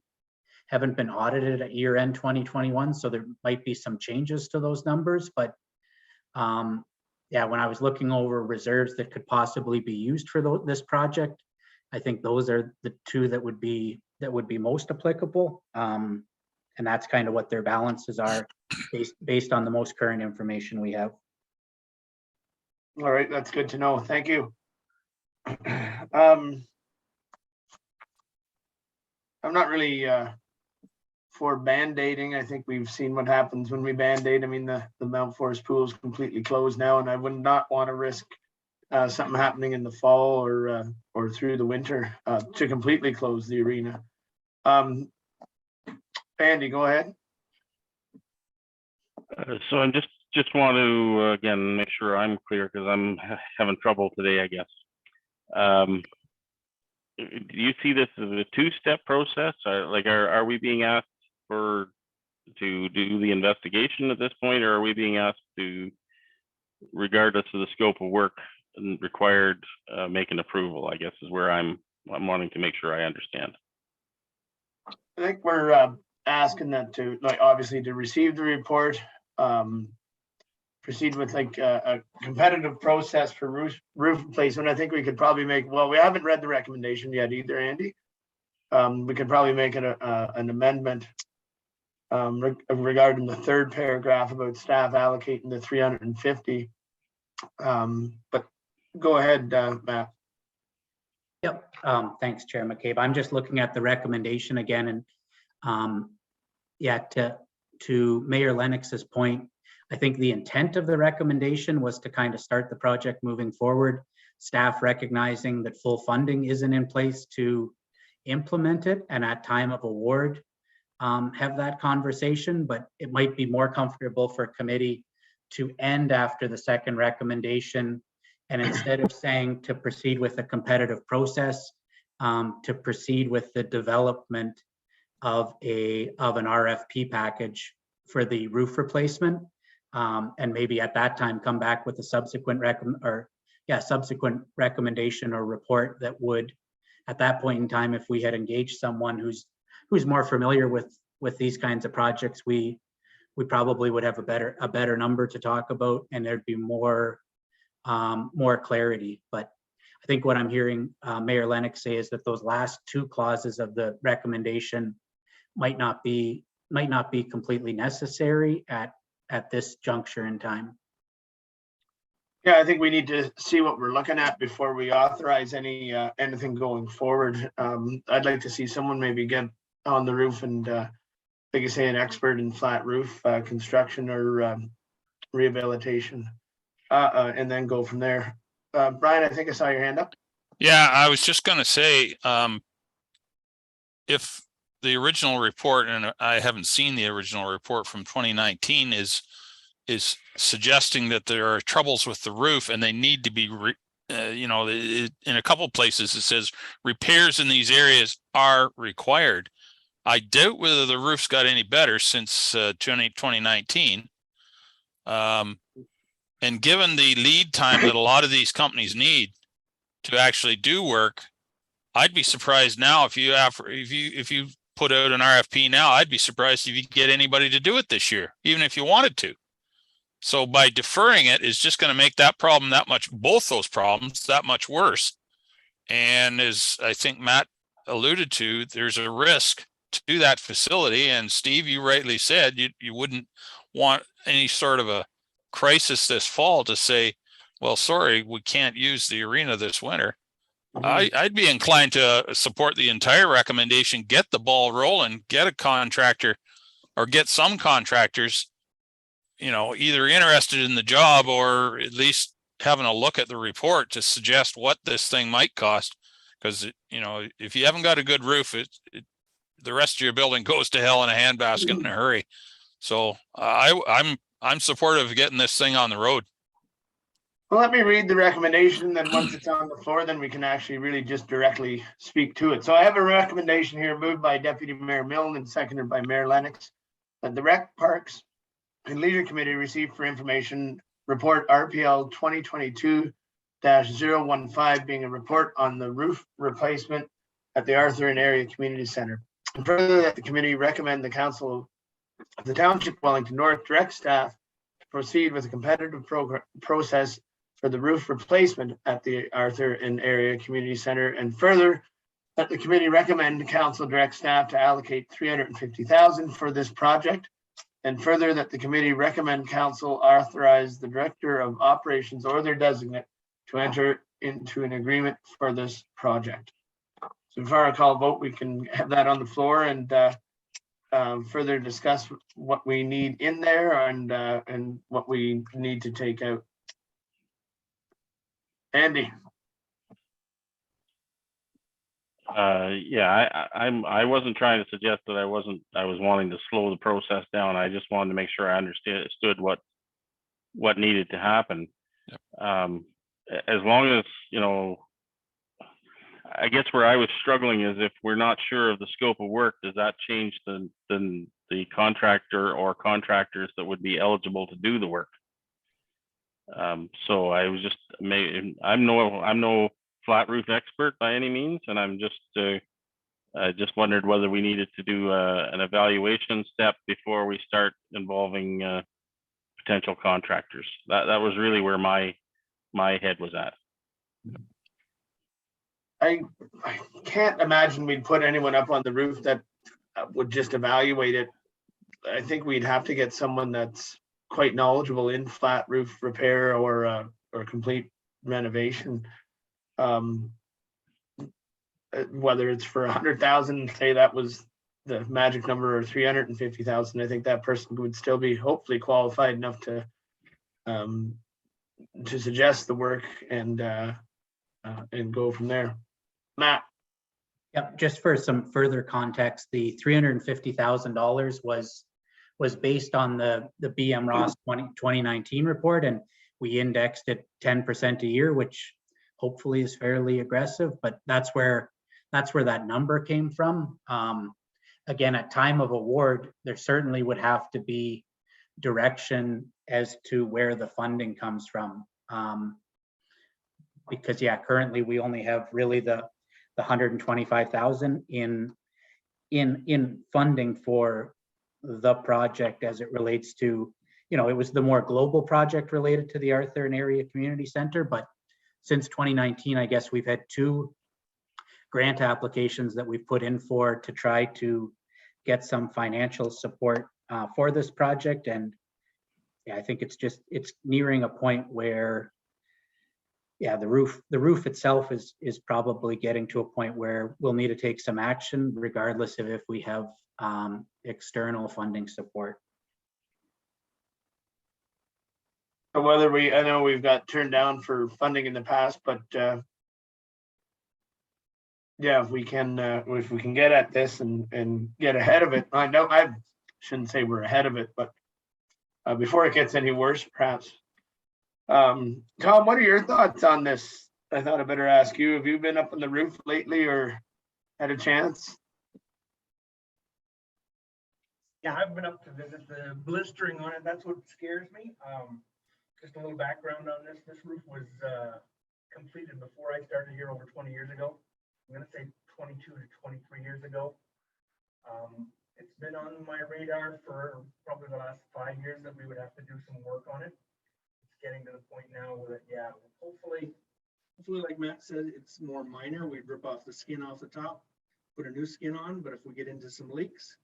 been audited at year end 2021. So there might be some changes to those numbers, but yeah, when I was looking over reserves that could possibly be used for this project, I think those are the two that would be most applicable. And that's kind of what their balances are based on the most current information we have. All right, that's good to know. Thank you. I'm not really for band-aiding. I think we've seen what happens when we band-aid. I mean, the Mount Forest pool is completely closed now, and I would not want to risk something happening in the fall or through the winter to completely close the arena. Andy, go ahead. So I'm just want to again make sure I'm clear because I'm having trouble today, I guess. Do you see this as a two-step process? Are we being asked to do the investigation at this point, or are we being asked to, regardless of the scope of work required, make an approval? I guess is where I'm wanting to make sure I understand. I think we're asking that to, like, obviously to receive the report, proceed with like a competitive process for roof replacement. I think we could probably make, well, we haven't read the recommendation yet either, Andy. We could probably make it an amendment regarding the third paragraph about staff allocating the 350. But go ahead, Matt. Yep. Thanks, Chair McCabe. I'm just looking at the recommendation again, and yeah, to Mayor Lennox's point, I think the intent of the recommendation was to kind of start the project moving forward. Staff recognizing that full funding isn't in place to implement it, and at time of award, have that conversation. But it might be more comfortable for committee to end after the second recommendation, and instead of saying to proceed with a competitive process, to proceed with the development of an RFP package for the roof replacement, and maybe at that time come back with a subsequent recommendation or report that would, at that point in time, if we had engaged someone who's more familiar with these kinds of projects, we probably would have a better number to talk about, and there'd be more clarity. But I think what I'm hearing Mayor Lennox say is that those last two clauses of the recommendation might not be completely necessary at this juncture in time. Yeah, I think we need to see what we're looking at before we authorize anything going forward. I'd like to see someone maybe get on the roof and, like you say, an expert in flat roof construction or rehabilitation, and then go from there. Brian, I think I saw your hand up. Yeah, I was just going to say, if the original report, and I haven't seen the original report from 2019, is suggesting that there are troubles with the roof and they need to be, in a couple of places it says repairs in these areas are required. I doubt whether the roof's got any better since 2019. And given the lead time that a lot of these companies need to actually do work, I'd be surprised now if you put out an RFP now, I'd be surprised if you get anybody to do it this year, even if you wanted to. So by deferring it is just going to make that problem both those problems that much worse. And as I think Matt alluded to, there's a risk to that facility. And Steve, you rightly said you wouldn't want any sort of a crisis this fall to say, well, sorry, we can't use the arena this winter. I'd be inclined to support the entire recommendation, get the ball rolling, get a contractor or get some contractors, either interested in the job or at least having a look at the report to suggest what this thing might cost. Because, if you haven't got a good roof, the rest of your building goes to hell in a handbasket in a hurry. So I'm supportive of getting this thing on the road. Well, let me read the recommendation, then once it's on the floor, then we can actually really just directly speak to it. So I have a recommendation here moved by Deputy Mayor Milne and seconded by Mayor Lennox, that the Rec, Parks and Leisure Committee receive for information report RPL 2022-015, being a report on the roof replacement at the Arthur and Area Community Center. And further, that the committee recommend the Council of the Township Wellington North direct staff to proceed with a competitive process for the roof replacement at the Arthur and Area Community Center, and further that the committee recommend council direct staff to allocate $350,000 for this project, and further that the committee recommend council authorize the director of operations or their designate to enter into an agreement for this project. So before I call a vote, we can have that on the floor and further discuss what we need in there and what we need to take out. Andy. Yeah, I wasn't trying to suggest that I was wanting to slow the process down. I just wanted to make sure I understood what needed to happen. Yep. As long as, you know, I guess where I was struggling is if we're not sure of the scope of work, does that change the contractor or contractors that would be eligible to do the work? So I was just, I'm no flat roof expert by any means, and I'm just I just wondered whether we needed to do an evaluation step before we start involving potential contractors. That was really where my head was at. I can't imagine we'd put anyone up on the roof that would just evaluate it. I think we'd have to get someone that's quite knowledgeable in flat roof repair or complete renovation. Whether it's for 100,000, say that was the magic number, or 350,000, I think that person would still be hopefully qualified enough to suggest the work and go from there. Matt. Yep, just for some further context, the $350,000 was based on the BM Ross 2019 report, and we indexed it 10% a year, which hopefully is fairly aggressive, but that's where that number came from. Again, at time of award, there certainly would have to be direction as to where the funding comes from. Because yeah, currently we only have really the 125,000 in funding for the project as it relates to, you know, it was the more global project related to the Arthur and Area Community Center, but since 2019, I guess we've had 2 grant applications that we've put in for to try to get some financial support for this project. And yeah, I think it's nearing a point where, yeah, the roof itself is probably getting to a point where we'll need to take some action regardless of if we have external funding support. So whether I know we've got turned down for funding in the past, but yeah, if we can get at this and get ahead of it. I know I shouldn't say we're ahead of it, but before it gets any worse, perhaps. Tom, what are your thoughts on this? I thought I better ask you. Have you been up on the roof lately or had a chance? Yeah, I've been up to visit. The blistering on it, that's what scares me. Just a little background on this. This roof was completed before I started here over 20 years ago. I'm going to say 22 to 23 years ago. It's been on my radar for probably the last 5 years that we would have to do some work on it. It's getting to the point now where, yeah, hopefully, like Matt said, it's more minor. We'd rip off the skin off the top, put a new skin on, but if we get into some leaks,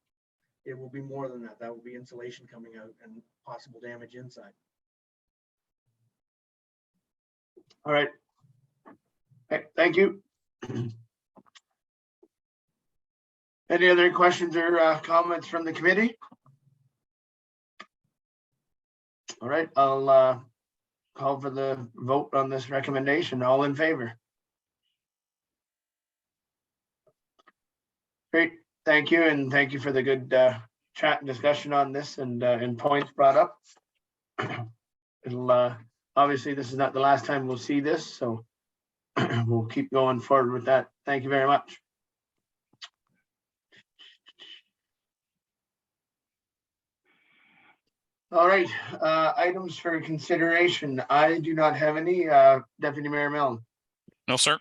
it will be more than that. That will be insulation coming out and possible damage inside. All right. Okay, thank you. Any other questions or comments from the committee? All right, I'll call for the vote on this recommendation. All in favor? Great, thank you, and thank you for the good chat and discussion on this and points brought up. It'll obviously this is not the last time we'll see this, so we'll keep going forward with that. Thank you very much. All right, items for consideration. I do not have any. Deputy Mayor Milne. No, sir.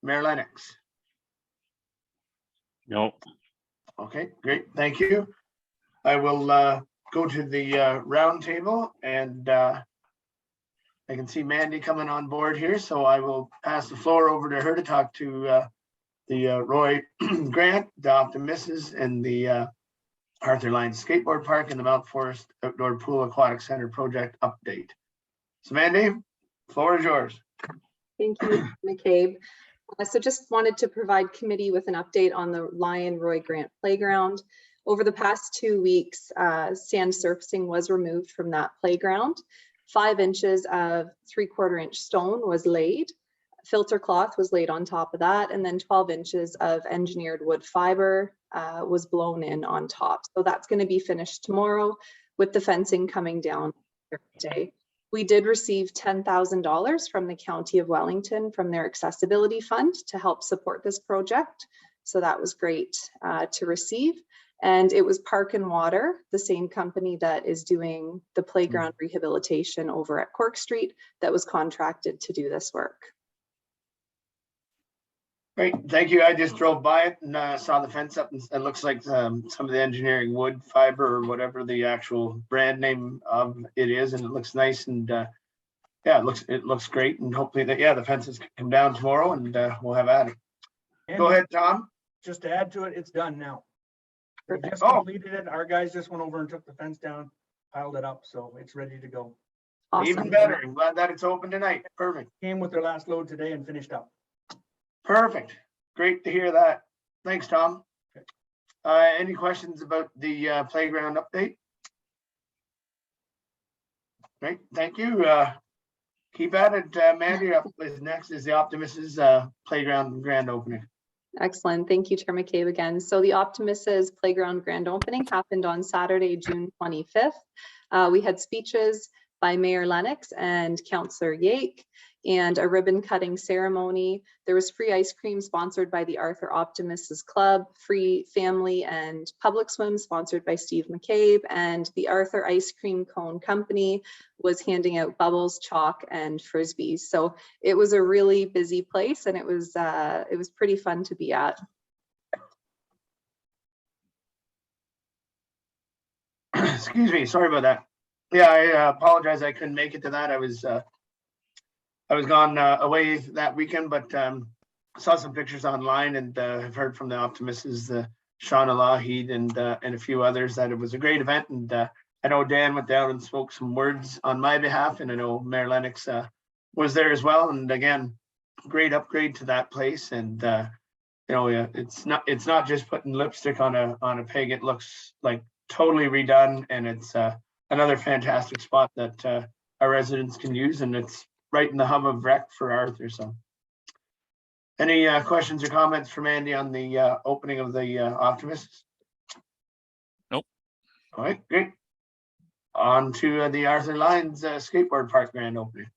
Mayor Lennox. No. Okay, great, thank you. I will go to the round table and I can see Mandy coming on board here, so I will pass the floor over to her to talk to the Roy Grant, the Optimisms, and the Arthur Lyons Skateboard Park and the Mount Forest Outdoor Pool Aquatic Center project update. So Mandy, floor is yours. Thank you, McCabe. So just wanted to provide committee with an update on the Lion Roy Grant Playground. Over the past 2 weeks, sand surfacing was removed from that playground. 5 inches of 3/4 inch stone was laid. Filter cloth was laid on top of that, and then 12 inches of engineered wood fiber was blown in on top. So that's going to be finished tomorrow with the fencing coming down Thursday. We did receive $10,000 from the County of Wellington from their accessibility fund to help support this project. So that was great to receive. And it was Park and Water, the same company that is doing the playground rehabilitation over at Cork Street, that was contracted to do this work. Great, thank you. I just drove by it and saw the fence up, and it looks like some of the engineering wood fiber or whatever the actual brand name of it is, and it looks nice. And yeah, it looks great. And hopefully that the fences can come down tomorrow, and we'll have at it. And Go ahead, Tom. just to add to it, it's done now. We just Oh. completed it. Our guys just went over and took the fence down, piled it up, so it's ready to go. Even Awesome. better. I'm glad that it's open tonight. Perfect. Came with their last load today and finished up. Perfect. Great to hear that. Thanks, Tom. Any questions about the playground update? Great, thank you. Keep at it, Mandy. Up is next is the Optimisms playground grand opening. Excellent. Thank you, Chair McCabe again. So the Optimisms Playground grand opening happened on Saturday, June 25th. We had speeches by Mayor Lennox and Councillor Yake, and a ribbon cutting ceremony. There was free ice cream sponsored by the Arthur Optimisms Club, free family and public swim sponsored by Steve McCabe, and the Arthur Ice Cream Cone Company was handing out bubbles, chalk, and frisbees. So it was a really busy place, and it was pretty fun to be at. Excuse me, sorry about that. Yeah, I apologize. I couldn't make it to that. I was gone away that weekend, but saw some pictures online, and have heard from the Optimisms, Shauna Lougheed and a few others, that it was a great event. And I know Dan went down and spoke some words on my behalf, and I know Mayor Lennox was there as well. And again, great upgrade to that place. And it's not just putting lipstick on a pig. It looks like totally redone, and it's another fantastic spot that our residents can use, and it's right in the hub of rec for Arthur. So any questions or comments from Andy on the opening of the Optimists? Nope. All right, great. On to the Arthur Lyons Skateboard Park grand opening.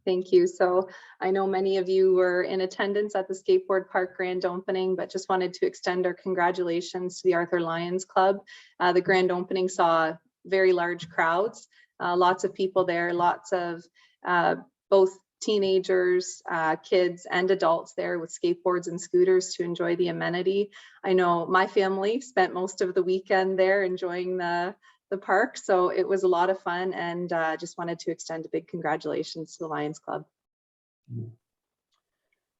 Thank you. So I know many of you were in attendance at the skateboard park grand opening, but just wanted to extend our congratulations to the Arthur Lyons Club. The grand opening saw very large crowds, lots of people there, lots of both teenagers, kids, and adults there with skateboards and scooters to enjoy the amenity. I know my family spent most of the weekend there enjoying the park, so it was a lot of fun, and just wanted to extend a big congratulations to the Lions Club.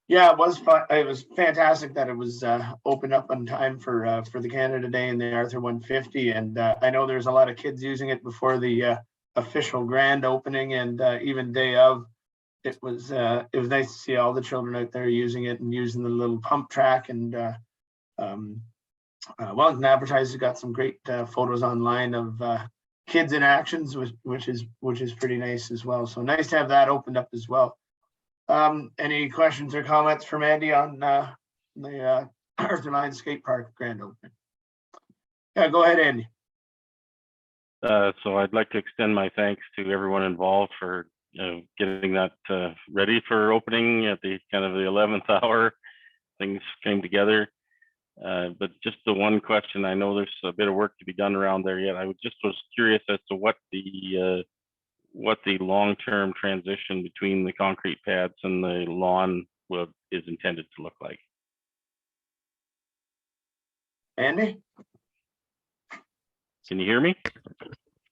Yeah, it was fun. It was fantastic that it was opened up on time for the Canada Day and the Arthur 150. And I know there's a lot of kids using it before the official grand opening, and even day of. It was nice to see all the children out there using it and using the little pump track. And Wellington Advertisers got some great photos online of kids in actions, which is pretty nice as well. So nice to have that opened up as well. Any questions or comments from Andy on the Arthur Lyons Skate Park grand opening? Yeah, go ahead, Andy. So I'd like to extend my thanks to everyone involved for getting that ready for opening at the kind of the 11th hour. Things came together. But just the one question, I know there's a bit of work to be done around there yet. I was curious as to what the long-term transition between the concrete pads and the lawn is intended to look like. Andy? Can you hear me?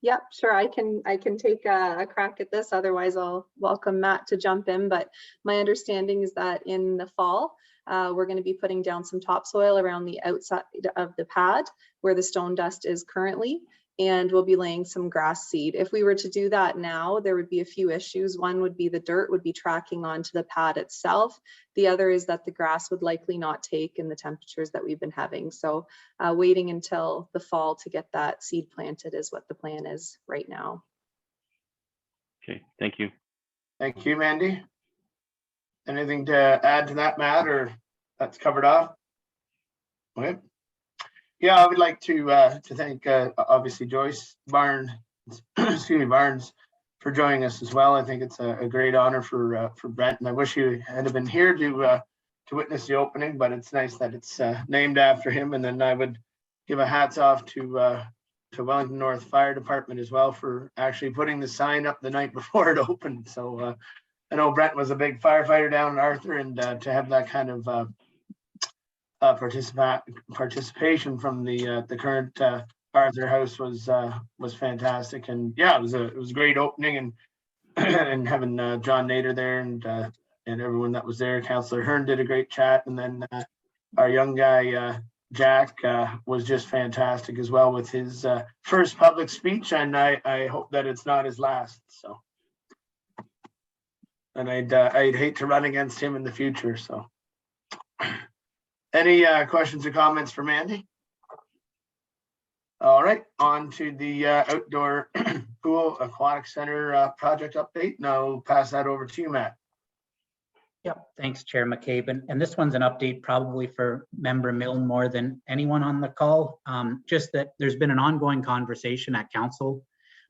Yep, sure. I can take a crack at this. Otherwise, I'll welcome Matt to jump in. But my understanding is that in the fall, we're going to be putting down some topsoil around the outside of the pad where the stone dust is currently, and we'll be laying some grass seed. If we were to do that now, there would be a few issues. One would be the dirt would be tracking onto the pad itself. The other is that the grass would likely not take in the temperatures that we've been having. So waiting until the fall to get that seed planted is what the plan is right now. Okay, thank you. Thank you, Mandy. Anything to add to that, Matt, or that's covered off? Okay. Yeah, I would like to thank obviously Joyce Barnes, excuse me, Barnes, for joining us as well. I think it's a great honor for Brent, and I wish you had been here to witness the opening, but it's nice that it's named after him. And then I would give a hats off to Wellington North Fire Department as well for actually putting the sign up the night before it opened. So I know Brent was a big firefighter down in Arthur, and to have that kind of participation from the current Arthur House was fantastic. And yeah, it was a great opening, and and having John Nader there and everyone that was there. Councillor Hearn did a great chat, and then our young guy Jack was just fantastic as well with his first public speech, and I hope that it's not his last. So, and I'd hate to run against him in the future. So. Any questions or comments for Mandy? All right, on to the outdoor pool aquatic center project update. And I'll pass that over to you, Matt. Yep, thanks, Chair McCabe. And this one's an update probably for Member Milne more than anyone on the call. Just that there's been an ongoing conversation at council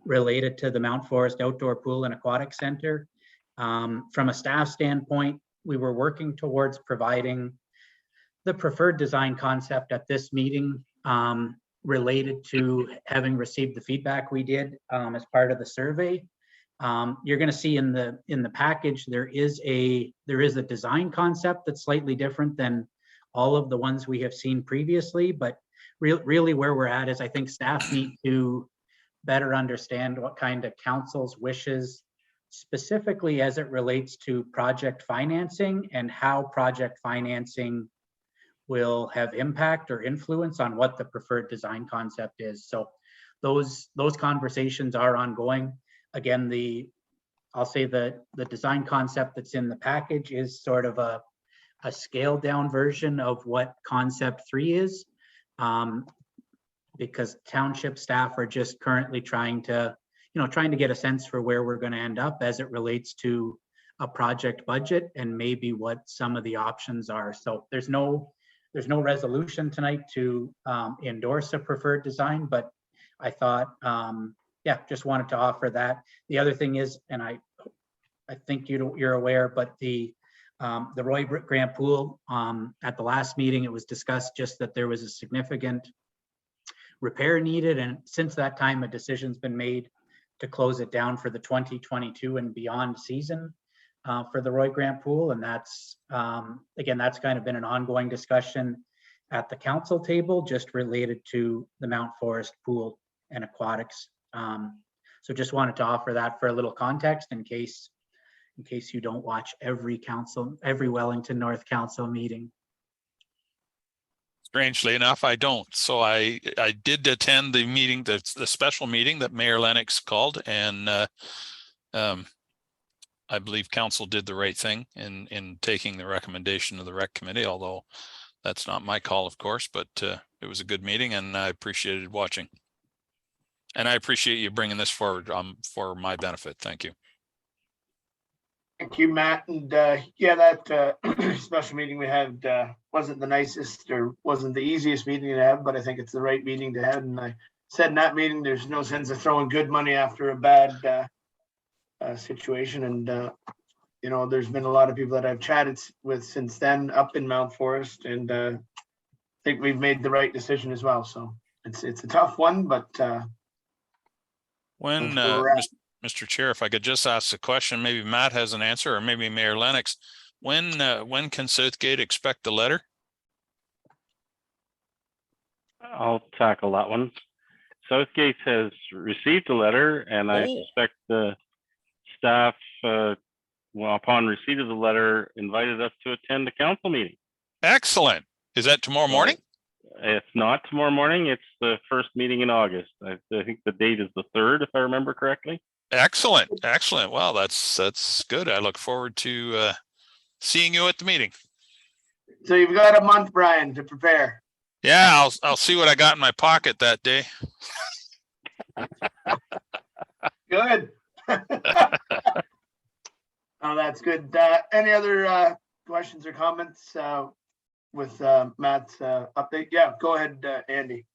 related to the Mount Forest Outdoor Pool and Aquatic Center. From a staff standpoint, we were working towards providing the preferred design concept at this meeting related to having received the feedback we did as part of the survey. You're going to see in the package there is a design concept that's slightly different than all of the ones we have seen previously, but really where we're at is I think staff need to better understand what kind of council's wishes specifically as it relates to project financing and how project financing will have impact or influence on what the preferred design concept is. So those conversations are ongoing. Again, I'll say the design concept that's in the package is sort of a scaled down version of what concept 3 is, because township staff are just currently trying to get a sense for where we're going to end up as it relates to a project budget and maybe what some of the options are. So there's no resolution tonight to endorse a preferred design, but I thought, just wanted to offer that. The other thing is, and I think you're aware, but the Roy Grant Pool, at the last meeting, it was discussed just that there was a significant repair needed. And since that time, a decision's been made to close it down for the 2022 and beyond season. For the Roy Grant Pool, and that's again, that's kind of been an ongoing discussion at the council table, just related to the Mount Forest Pool and Aquatics. So just wanted to offer that for a little context in case you don't watch every Wellington North Council meeting. Strangely enough, I don't. So I did attend the meeting, the special meeting that Mayor Lennox called, and I believe council did the right thing in taking the recommendation of the rec committee, although that's not my call, of course, but it was a good meeting and I appreciated watching. And I appreciate you bringing this forward for my benefit. Thank you. Thank you, Matt. And that special meeting we had wasn't the nicest or wasn't the easiest meeting to have, but I think it's the right meeting to have. And I said in that meeting, there's no sense of throwing good money after a bad situation. And there's been a lot of people that I've chatted with since then up in Mount Forest, and I think we've made the right decision as well. So it's a tough one, but when Mr. Chair, if I could just ask a question, maybe Matt has an answer, or maybe Mayor Lennox. When can Southgate expect the letter? I'll tackle that one. Southgate has received a letter, and I Oh. suspect the staff, well, upon receipt of the letter, invited us to attend the council meeting. Excellent. Is that tomorrow morning? It's not tomorrow morning. It's the first meeting in August. I think the date is the 3rd, if I remember correctly. Excellent. Excellent. Well, that's good. I look forward to seeing you at the meeting. So you've got a month, Brian, to prepare. Yeah, I'll see what I got in my pocket that day. Good. Oh, that's good. Any other questions or comments with Matt's update? Yeah, go ahead, Andy.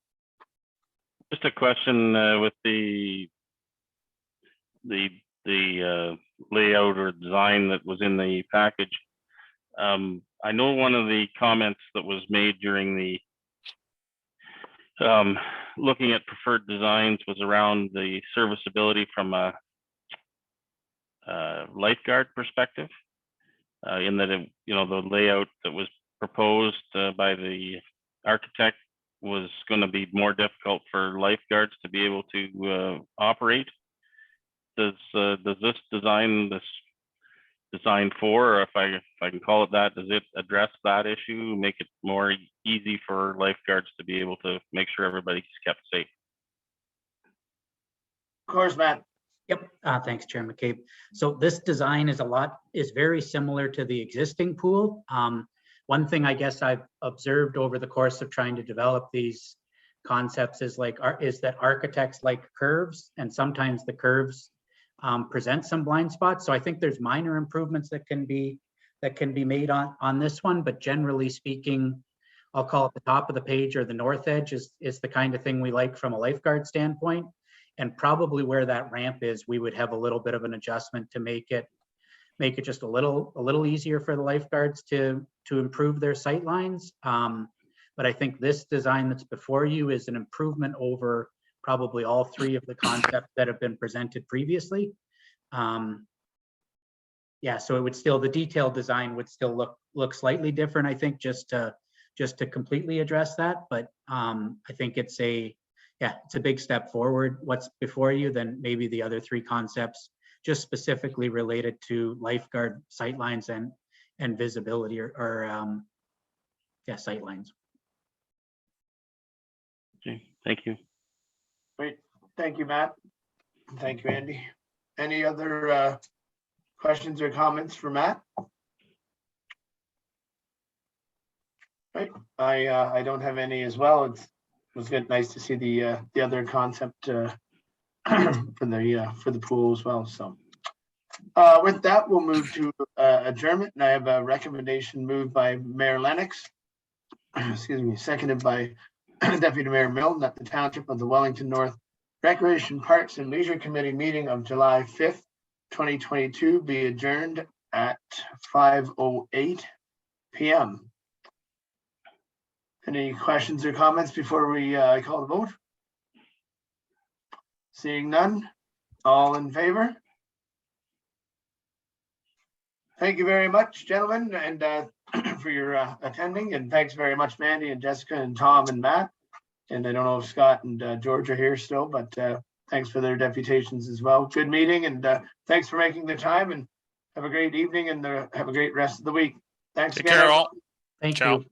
Just a question with the layout or design that was in the package. I know one of the comments that was made during the looking at preferred designs was around the serviceability from a lifeguard perspective, in that it, the layout that was proposed by the architect was going to be more difficult for lifeguards to be able to operate. Does this design 4, or if I can call it that, does it address that issue, make it more easy for lifeguards to be able to make sure everybody's kept safe? Of course, Matt. Yep, thanks, Chair McCabe. So this design is very similar to the existing pool. One thing I guess I've observed over the course of trying to develop these concepts is that architects like curves, and sometimes the curves present some blind spots. So I think there's minor improvements that can be made on this one, but generally speaking, I'll call it the top of the page or the north edge is the kind of thing we like from a lifeguard standpoint. And probably where that ramp is, we would have a little bit of an adjustment to make it just a little easier for the lifeguards to improve their sight lines. But I think this design that's before you is an improvement over probably all 3 of the concepts that have been presented previously. Yeah, so it would still, the detailed design would still look slightly different, I think, just to completely address that. But I think it's a big step forward. What's before you, then maybe the other 3 concepts just specifically related to lifeguard sightlines and visibility or sightlines. Okay, thank you. Great. Thank you, Matt. Thank you, Andy. Any other questions or comments for Matt? Right. I don't have any as well. It was good, nice to see the other concept for the pool as well. So with that, we'll move to adjournment, and I have a recommendation moved by Mayor Lennox, excuse me, seconded by Deputy Mayor Milne, that the Township of the Wellington North Recreation, Parks and Leisure Committee meeting of July 5th, 2022 be adjourned at 5:08 p.m. Any questions or comments before we call the vote? Seeing none, all in favor? Thank you very much, gentlemen, and for your attending, and thanks very much, Mandy and Jessica and Tom and Matt. And I don't know if Scott and George are here still, but thanks for their deputations as well. Good meeting, and thanks for making the time, and have a great evening, and have a great rest of the week. Thanks Take again. care, all. Thank Ciao. you.